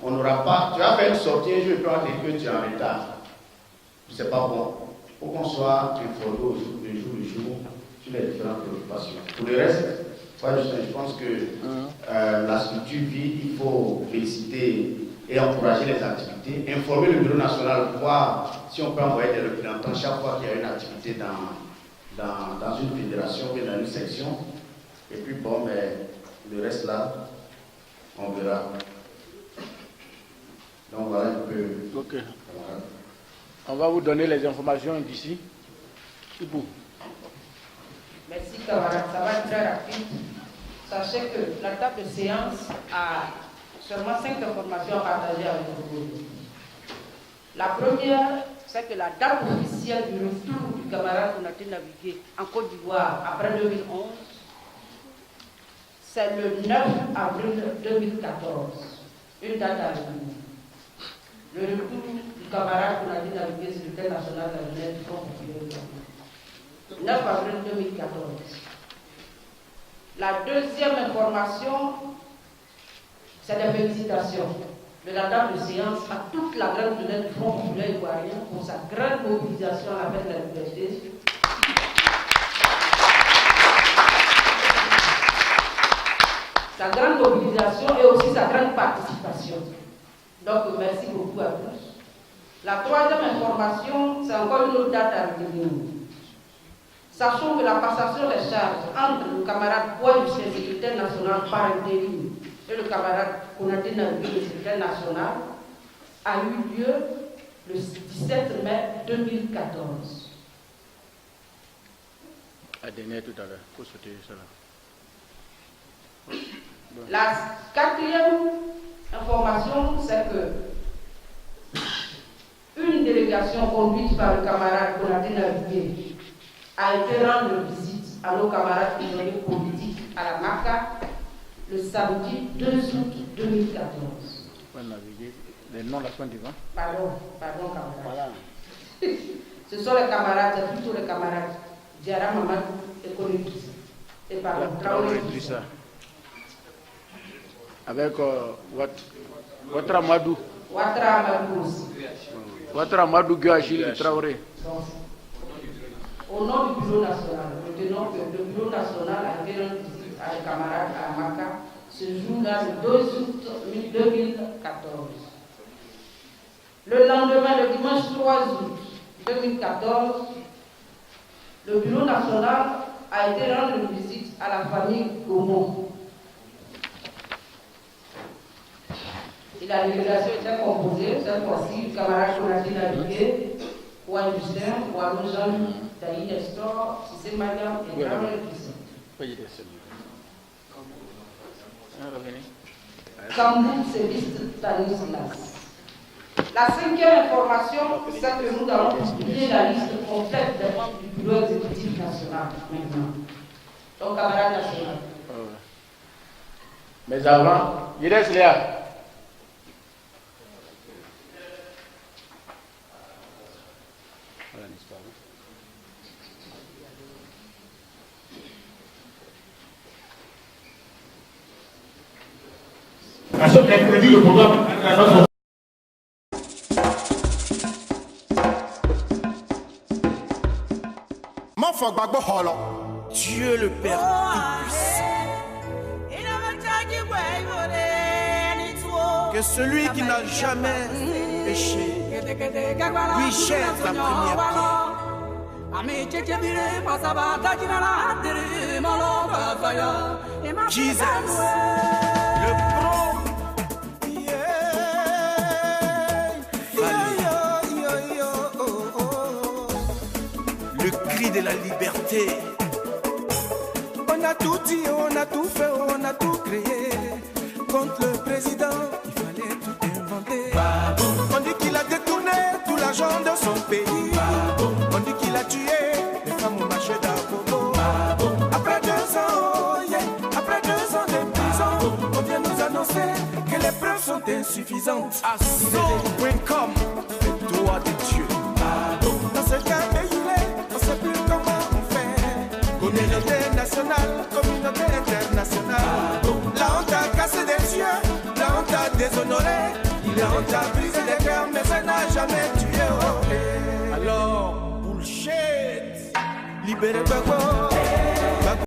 on n'aura pas. Tu vas faire une sortie un jour et puis on va dire que tu es en retard. C'est pas bon. Il faut qu'on soit informé de jour sur les différentes préoccupations. Pour le reste, je pense que la structure vide, il faut féliciter et encourager les activités, informer le bureau national, voir si on peut envoyer des représentants chaque fois qu'il y a une activité dans une fédération ou dans une section. Et puis bon, mais le reste là, on verra. Donc voilà un peu. Ok. On va vous donner les informations d'ici. Ibou. Merci camarade, ça va être très rapide. Sachez que la table de séance a seulement 5 informations à partager avec vous. La première, c'est que la date officielle du retour du camarade Konaté navigué en Côte d'Ivoire après 2011, c'est le 9 avril 2014, une date à retenir. Le retour du camarade Konaté navigué sur le thème national de la jeunesse du Front populaire. 9 avril 2014. La deuxième information, c'est des félicitations de la dame de séance à toute la grande jeunesse du Front populaire ivoirien pour sa grande mobilisation à la fête de la liberté. Sa grande mobilisation et aussi sa grande participation. Donc, merci beaucoup à tous. La troisième information, c'est encore une autre date à retenir. Sachons que la passation des charges entre le camarade Bois du secrétaire national par intérim et le camarade Konaté Nabou, le secrétaire national, a eu lieu le 17 mai 2014. La dernière tout à l'heure, pour soutenir cela. La quatrième information, c'est que une délégation conduite par le camarade Konaté Nabou a été rendre visite à nos camarades prisonniers politiques à la MACA le samedi 2 août 2014. Les noms la semaine suivante. Pardon, camarades. Voilà. Ce sont les camarades, c'est plutôt les camarades Diara Mamadou et Kolibis. Et pardon, Traoré Idrissa. Avec Ouattara Amadou. Ouattara Amadou aussi. Ouattara Amadou Guachil Traoré. Au nom du bureau national, retenons que le bureau national a été rendu visite à les camarades à Maca ce jour-là, le 2 août 2014. Le lendemain, le dimanche 3 août 2014, le bureau national a été rendre visite à la famille Gaumont. Et la délégation était composée, cette fois-ci, du camarade Konaté Nabou, Ouai Justin, Oualou Jean, Daï Nestor, Cissé Mariam et Traoré Idrissa. Kambou Séviste Stanislas. La cinquième information, c'est que nous allons publier la liste complète des membres du bureau exécutif national maintenant. Donc, camarade national. Mais avant, il reste là. À ce mercredi, le programme annonce. Dieu le Père Tout-Puissant. Que celui qui n'a jamais péché lui jette la première pierre. Jesus, le pro. Le cri de la liberté. On a tout dit, on a tout fait, on a tout créé. Contre le président, il fallait tout inventer. On dit qu'il a détourné tout l'argent de son pays. On dit qu'il a tué les femmes au marché d'Agogo. Après 2 ans, après 2 ans de prison, on vient nous annoncer que les preuves sont insuffisantes. Assaut.com, droit de Dieu. Dans ce cas, on ne sait plus comment on fait. Communauté nationale, communauté internationale. La honte a cassé des yeux, la honte a déshonoré, la honte a brisé des cœurs, mais ça n'a jamais tué. Alors, bullshit. Libérez Gbagbo.